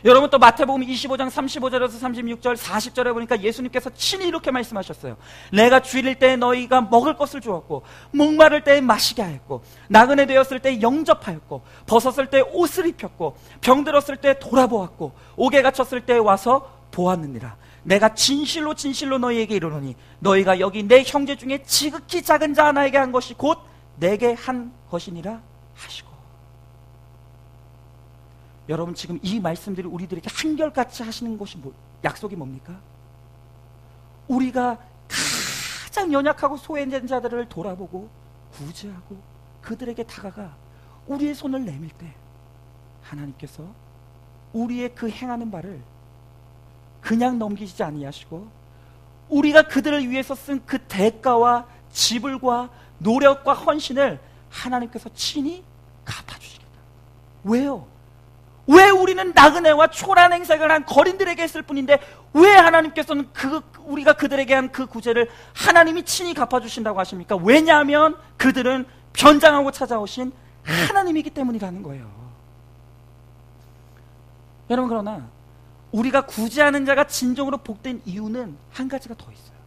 여러분, 또 마태복음 25장 35절에서 36절 40절에 보니까 예수님께서 친히 이렇게 말씀하셨어요. 내가 주일 때에 너희가 먹을 것을 주었고, 목마를 때에 마시게 하였고, 나그네 되었을 때에 영접하였고, 벗었을 때에 옷을 입혔고, 병들었을 때에 돌아보았고, 옥에 갇혔을 때에 와서 보았느니라. 내가 진실로 진실로 너희에게 이르노니 너희가 여기 내 형제 중에 지극히 작은 자 하나에게 한 것이 곧 내게 한 것이니라 하시고. 여러분, 지금 이 말씀들이 우리들에게 한결같이 하시는 것이 약속이 뭡니까? 우리가 가장 연약하고 소외된 자들을 돌아보고 구제하고 그들에게 다가가 우리의 손을 내밀 때 하나님께서 우리의 그 행하는 바를 그냥 넘기지 아니하시고 우리가 그들을 위해서 쓴 그 대가와 지불과 노력과 헌신을 하나님께서 친히 갚아주시겠다. 왜요? 왜 우리는 나그네와 초라한 행색을 한 거린들에게 했을 뿐인데 왜 하나님께서는 우리가 그들에게 한 그 구제를 하나님이 친히 갚아주신다고 하십니까? 왜냐하면 그들은 변장하고 찾아오신 하나님이기 때문이라는 거예요. 여러분, 그러나 우리가 구제하는 자가 진정으로 복된 이유는 한 가지가 더 있어요.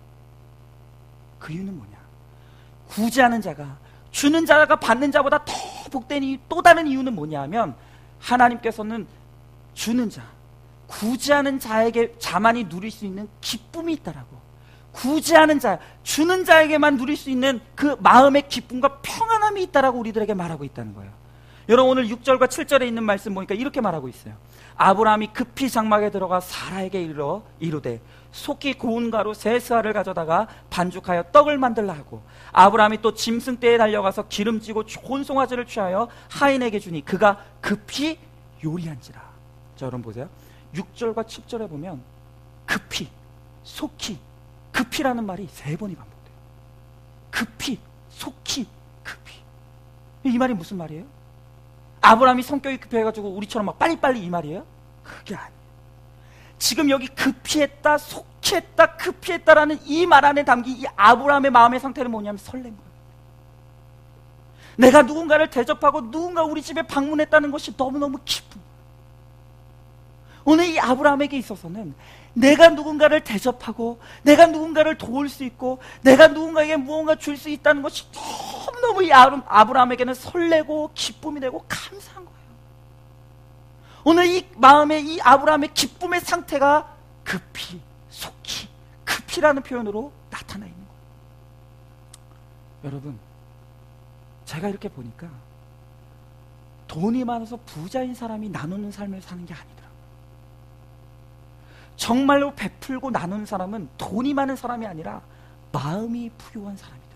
그 이유는 뭐냐? 구제하는 자가, 주는 자가 받는 자보다 더 복된 이유, 또 다른 이유는 뭐냐 하면, 하나님께서는 주는 자, 구제하는 자만이 누릴 수 있는 기쁨이 있다라고. 구제하는 자, 주는 자에게만 누릴 수 있는 그 마음의 기쁨과 평안함이 있다라고 우리들에게 말하고 있다는 거예요. 여러분, 오늘 6절과 7절에 있는 말씀 보니까 이렇게 말하고 있어요. 아브라함이 급히 장막에 들어가 사라에게 이르되 속히 고운 가루 세 스아를 가져다가 반죽하여 떡을 만들라 하고, 아브라함이 또 짐승떼에 달려가서 기름지고 좋은 송아지를 취하여 하인에게 주니 그가 급히 요리한지라. 자, 여러분 보세요. 6절과 7절에 보면 급히, 속히, 급히라는 말이 3번이 반복돼요. 급히, 속히, 급히. 이 말이 무슨 말이에요? 아브라함이 성격이 급해가지고 우리처럼 막 빨리빨리 이 말이에요? 그게 아니에요. 지금 여기 급히했다, 속히했다, 급히했다라는 이 말 안에 담긴 이 아브라함의 마음의 상태는 뭐냐면 설렘 거예요. 내가 누군가를 대접하고 누군가 우리 집에 방문했다는 것이 너무너무 기쁜 거예요. 오늘 이 아브라함에게 있어서는 내가 누군가를 대접하고 내가 누군가를 도울 수 있고 내가 누군가에게 무언가 줄 수 있다는 것이 너무너무 이 아브라함에게는 설레고 기쁨이 되고 감사한 거예요. 오늘 이 마음의 이 아브라함의 기쁨의 상태가 급히, 속히, 급히라는 표현으로 나타나 있는 거예요. 여러분, 제가 이렇게 보니까 돈이 많아서 부자인 사람이 나누는 삶을 사는 게 아니더라고요. 정말로 베풀고 나누는 사람은 돈이 많은 사람이 아니라 마음이 부유한 사람이더라고요.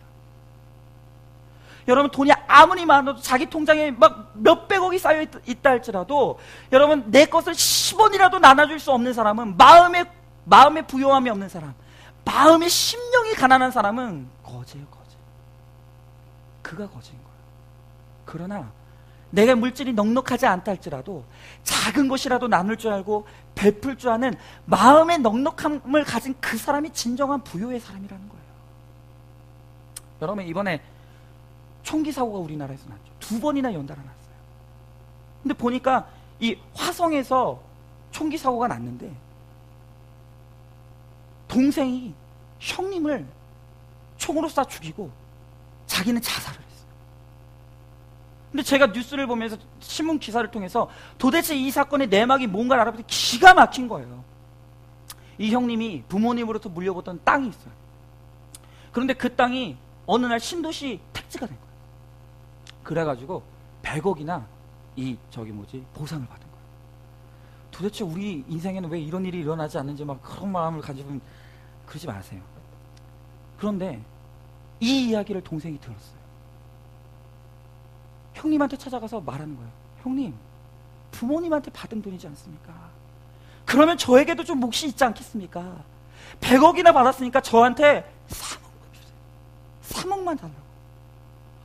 여러분, 돈이 아무리 많아도 자기 통장에 막 몇백억이 쌓여 있다 할지라도 여러분, 내 것을 10원이라도 나눠줄 수 없는 사람은 마음의 부요함이 없는 사람, 마음의 심령이 가난한 사람은 거지예요, 거지. 그가 거지인 거예요. 그러나 내가 물질이 넉넉하지 않다 할지라도 작은 것이라도 나눌 줄 알고 베풀 줄 아는 마음의 넉넉함을 가진 그 사람이 진정한 부요의 사람이라는 거예요. 여러분, 이번에 총기 사고가 우리나라에서 났죠. 2번이나 연달아 났어요. 근데 보니까 이 화성에서 총기 사고가 났는데 동생이 형님을 총으로 쏴 죽이고 자기는 자살을 했어요. 근데 제가 뉴스를 보면서 신문 기사를 통해서 도대체 이 사건의 내막이 뭔가를 알아보니 기가 막힌 거예요. 이 형님이 부모님으로부터 물려보던 땅이 있어요. 그런데 그 땅이 어느 날 신도시 택지가 된 거예요. 그래가지고 100억이나 보상을 받은 거예요. 도대체 우리 인생에는 왜 이런 일이 일어나지 않는지 막 그런 마음을 가지고 그러지 마세요. 그런데 이 이야기를 동생이 들었어요. 형님한테 찾아가서 말하는 거예요. 형님, 부모님한테 받은 돈이지 않습니까? 그러면 저에게도 좀 몫이 있지 않겠습니까? 100억이나 받았으니까 저한테 3억만 주세요. 3억만 달라고.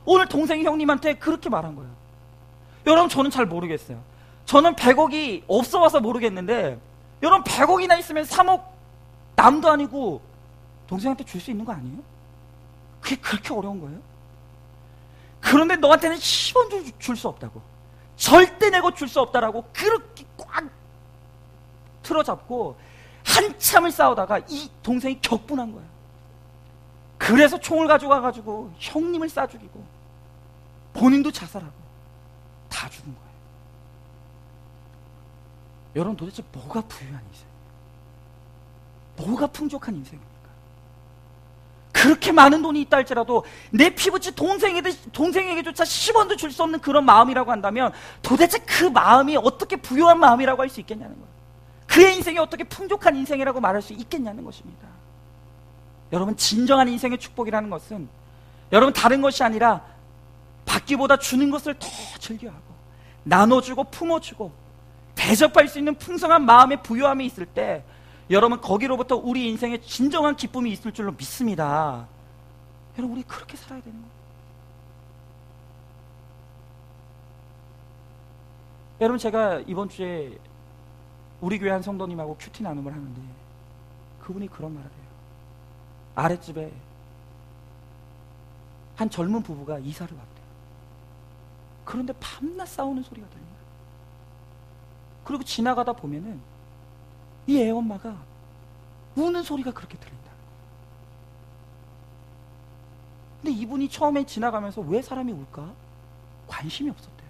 오늘 동생이 형님한테 그렇게 말한 거예요. 여러분, 저는 잘 모르겠어요. 저는 100억이 없어 와서 모르겠는데, 여러분 100억이나 있으면 3억 남도 아니고 동생한테 줄 수 있는 거 아니에요? 그게 그렇게 어려운 거예요? 그런데 너한테는 10원 줄 수 없다고, 절대 내고 줄 수 없다라고 그렇게 꽉 틀어잡고 한참을 싸우다가 이 동생이 격분한 거예요. 그래서 총을 가져가가지고 형님을 쏴 죽이고 본인도 자살하고 다 죽은 거예요. 여러분, 도대체 뭐가 부유한 인생? 뭐가 풍족한 인생입니까? 그렇게 많은 돈이 있다 할지라도 내 피부치 동생에게조차 10원도 줄 수 없는 그런 마음이라고 한다면 도대체 그 마음이 어떻게 부유한 마음이라고 할 수 있겠냐는 거예요. 그의 인생이 어떻게 풍족한 인생이라고 말할 수 있겠냐는 것입니다. 여러분, 진정한 인생의 축복이라는 것은 여러분 다른 것이 아니라 받기보다 주는 것을 더 즐겨하고 나눠주고 품어주고 대접할 수 있는 풍성한 마음의 부유함이 있을 때 여러분, 거기로부터 우리 인생에 진정한 기쁨이 있을 줄로 믿습니다. 여러분, 우리 그렇게 살아야 되는 거예요. 여러분, 제가 이번 주에 우리 교회 한 성도님하고 큐티 나눔을 하는데 그분이 그런 말을 해요. 아랫집에 한 젊은 부부가 이사를 왔대요. 그런데 밤낮 싸우는 소리가 들립니다. 그리고 지나가다 보면은 이 애엄마가 우는 소리가 그렇게 들린다. 근데 이분이 처음에 지나가면서 왜 사람이 울까? 관심이 없었대요.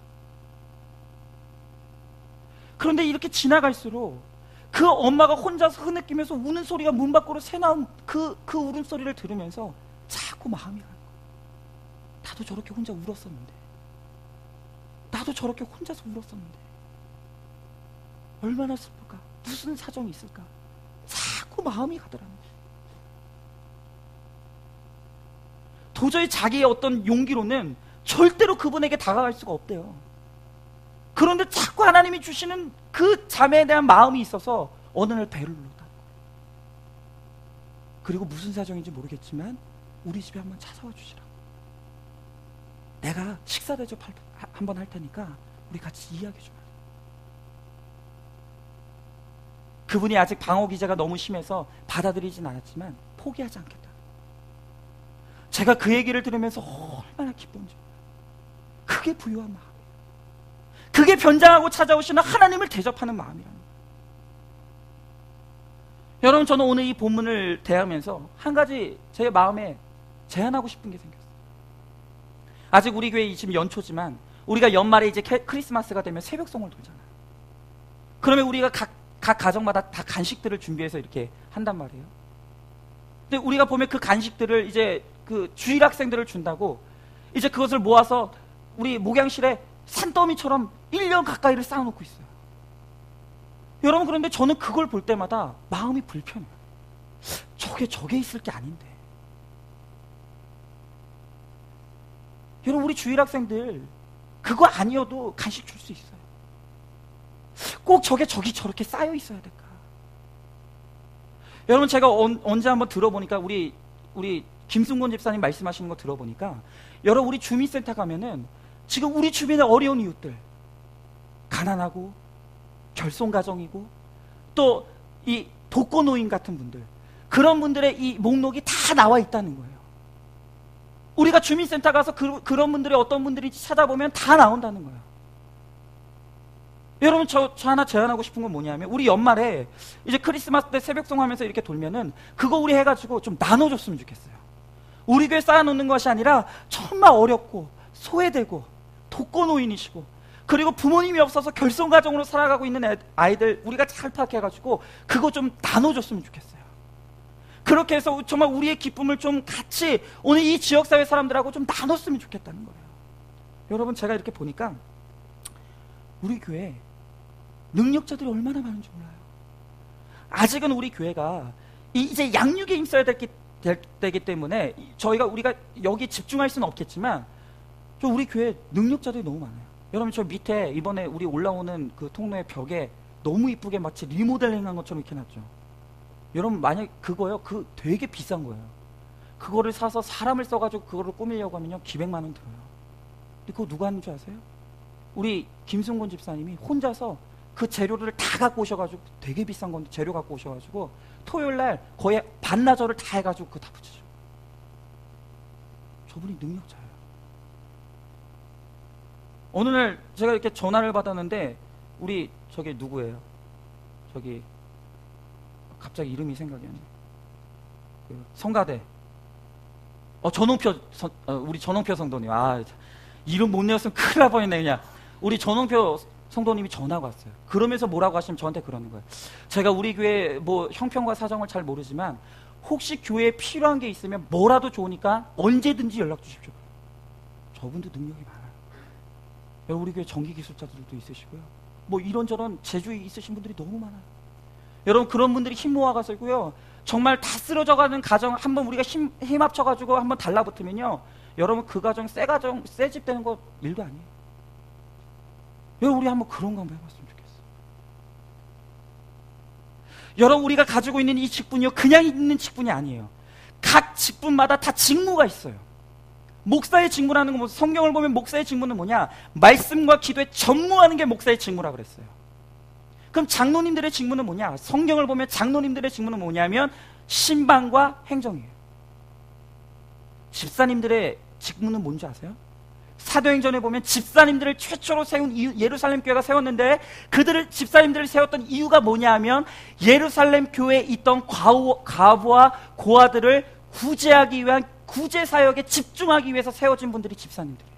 그런데 이렇게 지나갈수록 그 엄마가 혼자서 흐느끼면서 우는 소리가 문 밖으로 새나온 그 울음소리를 들으면서 자꾸 마음이 가는 거예요. 나도 저렇게 혼자 울었었는데, 나도 저렇게 혼자서 울었었는데 얼마나 슬플까? 무슨 사정이 있을까? 자꾸 마음이 가더라는 거예요. 도저히 자기의 어떤 용기로는 절대로 그분에게 다가갈 수가 없대요. 그런데 자꾸 하나님이 주시는 그 자매에 대한 마음이 있어서 어느 날 배를 눌렀다. 그리고 무슨 사정인지 모르겠지만 우리 집에 한번 찾아와 주시라고. 내가 식사 대접 한번 할 테니까 우리 같이 이야기 좀 하자. 그분이 아직 방어 기제가 너무 심해서 받아들이진 않았지만 포기하지 않겠다. 제가 그 얘기를 들으면서 얼마나 기쁜지. 그게 부유한 마음. 그게 변장하고 찾아오시는 하나님을 대접하는 마음이라는 거예요. 여러분, 저는 오늘 이 본문을 대하면서 한 가지 제 마음에 제안하고 싶은 게 생겼어요. 아직 우리 교회 지금 연초지만 우리가 연말에 이제 크리스마스가 되면 새벽송을 돌잖아요. 그러면 우리가 각 가정마다 다 간식들을 준비해서 이렇게 한단 말이에요. 근데 우리가 보면 그 간식들을 이제 그 주일 학생들을 준다고 이제 그것을 모아서 우리 목양실에 산더미처럼 1년 가까이를 쌓아놓고 있어요. 여러분, 그런데 저는 그걸 볼 때마다 마음이 불편해요. 저게 있을 게 아닌데. 여러분, 우리 주일 학생들 그거 아니어도 간식 줄 수 있어요. 꼭 저게 저렇게 쌓여 있어야 될까? 여러분, 제가 언제 한번 들어보니까 우리 김승곤 집사님 말씀하시는 거 들어보니까 여러분, 우리 주민센터 가면은 지금 우리 주변의 어려운 이웃들, 가난하고 결손가정이고 또 이 독거노인 같은 분들, 그런 분들의 이 목록이 다 나와 있다는 거예요. 우리가 주민센터 가서 그런 분들이 어떤 분들인지 찾아보면 다 나온다는 거예요. 여러분, 저 하나 제안하고 싶은 건 뭐냐면 우리 연말에 이제 크리스마스 때 새벽송 하면서 이렇게 돌면은 그거 우리 해가지고 좀 나눠줬으면 좋겠어요. 우리 교회 쌓아놓는 것이 아니라 정말 어렵고 소외되고 독거노인이시고 그리고 부모님이 없어서 결손가정으로 살아가고 있는 아이들 우리가 잘 파악해가지고 그거 좀 나눠줬으면 좋겠어요. 그렇게 해서 정말 우리의 기쁨을 좀 같이 오늘 이 지역사회 사람들하고 좀 나눴으면 좋겠다는 거예요. 여러분, 제가 이렇게 보니까 우리 교회 능력자들이 얼마나 많은지 몰라요. 아직은 우리 교회가 이제 양육에 힘써야 될 때기 때문에 우리가 여기 집중할 수는 없겠지만 우리 교회 능력자들이 너무 많아요. 여러분, 저 밑에 이번에 우리 올라오는 그 통로의 벽에 너무 이쁘게 마치 리모델링한 것처럼 이렇게 놨죠. 여러분, 만약 그거요, 그 되게 비싼 거예요. 그거를 사서 사람을 써가지고 그거를 꾸미려고 하면요, 기백만 원 들어요. 근데 그거 누가 하는 줄 아세요? 우리 김승곤 집사님이 혼자서 그 재료를 다 갖고 오셔가지고, 되게 비싼 건데 재료 갖고 오셔가지고 토요일날 거의 반나절을 다 해가지고 그거 다 붙이죠. 저분이 능력자예요. 어느 날 제가 이렇게 전화를 받았는데, 우리 저기 누구예요? 저기 갑자기 이름이 생각이 안 나요. 그 성가대 전홍표 우리 전홍표 성도님. 이름 못 내었으면 큰일 날 뻔했네. 그냥 우리 전홍표 성도님이 전화가 왔어요. 그러면서 뭐라고 하시면 저한테 그러는 거예요. 제가 우리 교회 뭐 형편과 사정을 잘 모르지만 혹시 교회에 필요한 게 있으면 뭐라도 좋으니까 언제든지 연락 주십시오. 저분도 능력이 많아요. 우리 교회 전기 기술자들도 있으시고요. 뭐 이런저런 재주에 있으신 분들이 너무 많아요. 여러분, 그런 분들이 힘 모아가지고요, 정말 다 쓰러져가는 가정 한번 우리가 힘 합쳐가지고 한번 달라붙으면요, 여러분 그 가정 새 집 되는 거 일도 아니에요. 여러분, 우리 한번 그런 거 한번 해봤으면 좋겠어요. 여러분, 우리가 가지고 있는 이 직분이요, 그냥 있는 직분이 아니에요. 각 직분마다 다 직무가 있어요. 목사의 직무라는 건 뭐, 성경을 보면 목사의 직무는 뭐냐? 말씀과 기도에 전무하는 게 목사의 직무라고 그랬어요. 그럼 장로님들의 직무는 뭐냐? 성경을 보면 장로님들의 직무는 뭐냐면 신방과 행정이에요. 집사님들의 직무는 뭔지 아세요? 사도행전에 보면 집사님들을 최초로 세운 예루살렘 교회가 세웠는데, 집사님들을 세웠던 이유가 뭐냐 하면 예루살렘 교회에 있던 과부와 고아들을 구제하기 위한 구제 사역에 집중하기 위해서 세워진 분들이 집사님들이에요.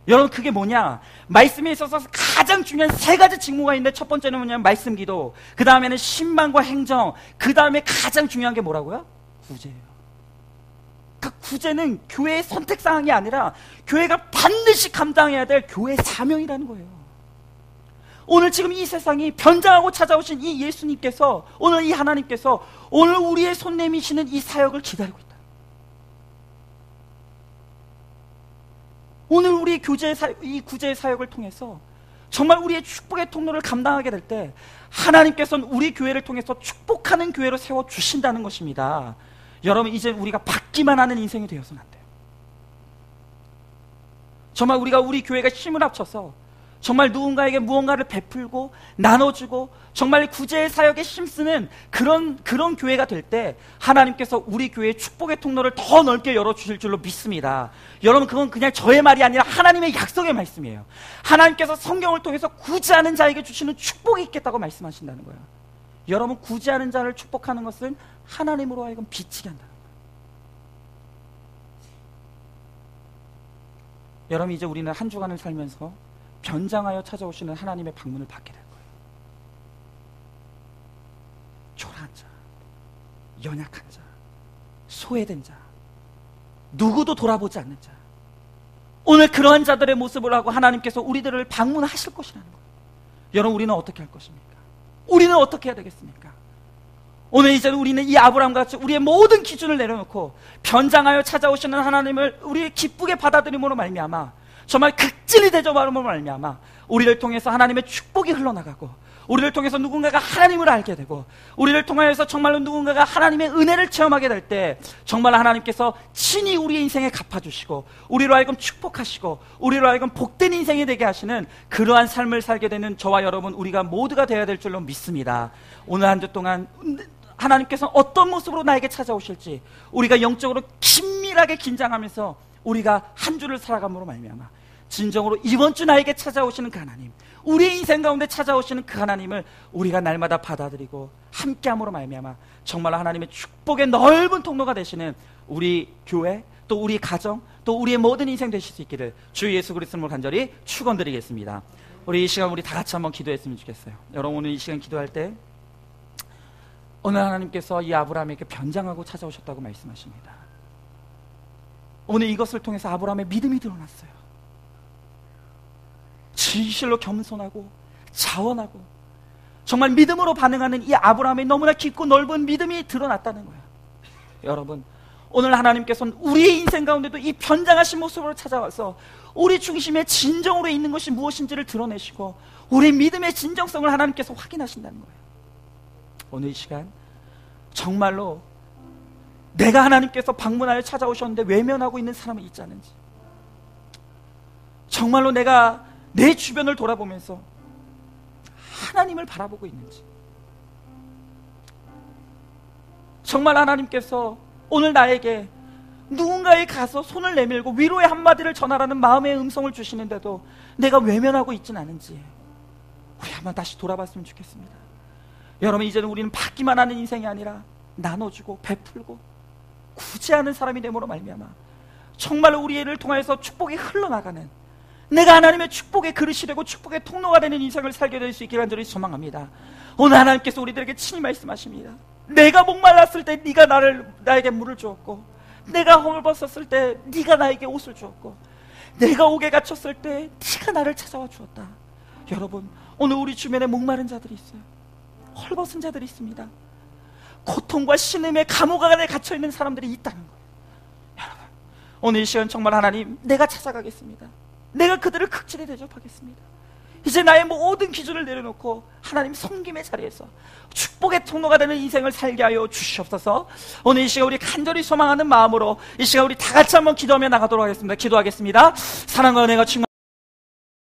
여러분, 그게 뭐냐? 말씀에 있어서 가장 중요한 세 가지 직무가 있는데, 첫 번째는 뭐냐면 말씀 기도, 그 다음에는 신방과 행정, 그 다음에 가장 중요한 게 뭐라고요? 구제예요. 그 구제는 교회의 선택사항이 아니라 교회가 반드시 감당해야 될 교회의 사명이라는 거예요. 오늘 지금 이 세상이 변장하고 찾아오신 이 예수님께서, 오늘 이 하나님께서 오늘 우리의 손 내미시는 이 사역을 기다리고 있다. 오늘 우리 이 구제의 사역을 통해서 정말 우리의 축복의 통로를 감당하게 될 때 하나님께서는 우리 교회를 통해서 축복하는 교회로 세워주신다는 것입니다. 여러분, 이제 우리가 받기만 하는 인생이 되어서는 안 돼요. 정말 우리 교회가 힘을 합쳐서 정말 누군가에게 무언가를 베풀고 나눠주고 정말 구제의 사역에 힘쓰는 그런 교회가 될 때 하나님께서 우리 교회의 축복의 통로를 더 넓게 열어주실 줄로 믿습니다. 여러분, 그건 그냥 저의 말이 아니라 하나님의 약속의 말씀이에요. 하나님께서 성경을 통해서 구제하는 자에게 주시는 축복이 있겠다고 말씀하신다는 거예요. 여러분, 구제하는 자를 축복하는 것은 하나님으로 하여금 비치게 한다는 거예요. 여러분, 이제 우리는 한 주간을 살면서 변장하여 찾아오시는 하나님의 방문을 받게 될 거예요. 초라한 자, 연약한 자, 소외된 자, 누구도 돌아보지 않는 자, 오늘 그러한 자들의 모습을 하고 하나님께서 우리들을 방문하실 것이라는 거예요. 여러분, 우리는 어떻게 할 것입니까? 우리는 어떻게 해야 되겠습니까? 오늘 이제 우리는 이 아브라함과 같이 우리의 모든 기준을 내려놓고 변장하여 찾아오시는 하나님을 우리 기쁘게 받아들임으로 말미암아 정말 극진히 대접함으로 말미암아 우리를 통해서 하나님의 축복이 흘러나가고, 우리를 통해서 누군가가 하나님을 알게 되고, 우리를 통하여서 정말로 누군가가 하나님의 은혜를 체험하게 될 때 정말 하나님께서 친히 우리의 인생에 갚아주시고 우리로 하여금 축복하시고 우리로 하여금 복된 인생이 되게 하시는 그러한 삶을 살게 되는 저와 여러분, 우리가 모두가 되어야 될 줄로 믿습니다. 오늘 한 주 동안 하나님께서 어떤 모습으로 나에게 찾아오실지 우리가 영적으로 긴밀하게 긴장하면서 우리가 한 주를 살아감으로 말미암아 진정으로 이번 주 나에게 찾아오시는 그 하나님, 우리의 인생 가운데 찾아오시는 그 하나님을 우리가 날마다 받아들이고 함께함으로 말미암아 정말 하나님의 축복의 넓은 통로가 되시는 우리 교회, 또 우리 가정, 또 우리의 모든 인생 되실 수 있기를 주 예수 그리스도로 간절히 축원드리겠습니다. 우리 이 시간 우리 다 같이 한번 기도했으면 좋겠어요. 여러분, 오늘 이 시간 기도할 때 오늘 하나님께서 이 아브라함에게 변장하고 찾아오셨다고 말씀하십니다. 오늘 이것을 통해서 아브라함의 믿음이 드러났어요. 진실로 겸손하고 자원하고 정말 믿음으로 반응하는 이 아브라함의 너무나 깊고 넓은 믿음이 드러났다는 거예요. 여러분, 오늘 하나님께서는 우리의 인생 가운데도 이 변장하신 모습으로 찾아와서 우리 중심에 진정으로 있는 것이 무엇인지를 드러내시고 우리 믿음의 진정성을 하나님께서 확인하신다는 거예요. 오늘 이 시간 정말로 내가 하나님께서 방문하여 찾아오셨는데 외면하고 있는 사람이 있지 않은지, 정말로 내가 내 주변을 돌아보면서 하나님을 바라보고 있는지, 정말 하나님께서 오늘 나에게 누군가에 가서 손을 내밀고 위로의 한마디를 전하라는 마음의 음성을 주시는데도 내가 외면하고 있진 않은지 우리 한번 다시 돌아봤으면 좋겠습니다. 여러분, 이제는 우리는 받기만 하는 인생이 아니라 나눠주고 베풀고 구제하는 사람이 됨으로 말미암아 정말로 우리를 통해서 축복이 흘러나가는, 내가 하나님의 축복의 그릇이 되고 축복의 통로가 되는 인생을 살게 될 수 있기를 간절히 소망합니다. 오늘 하나님께서 우리들에게 친히 말씀하십니다. 내가 목말랐을 때 네가 나에게 물을 주었고, 내가 헐벗었을 때 네가 나에게 옷을 주었고, 내가 옥에 갇혔을 때 네가 나를 찾아와 주었다. 여러분, 오늘 우리 주변에 목마른 자들이 있어요. 헐벗은 자들이 있습니다. 고통과 신음의 감옥 안에 갇혀있는 사람들이 있다는 거예요. 여러분, 오늘 이 시간 정말 하나님, 내가 찾아가겠습니다. 내가 그들을 극진히 대접하겠습니다. 이제 나의 모든 기준을 내려놓고 하나님 섬김의 자리에서 축복의 통로가 되는 인생을 살게 하여 주시옵소서. 오늘 이 시간 우리 간절히 소망하는 마음으로 이 시간 우리 다 같이 한번 기도하며 나가도록 하겠습니다. 기도하겠습니다. 사랑과 은혜가 충만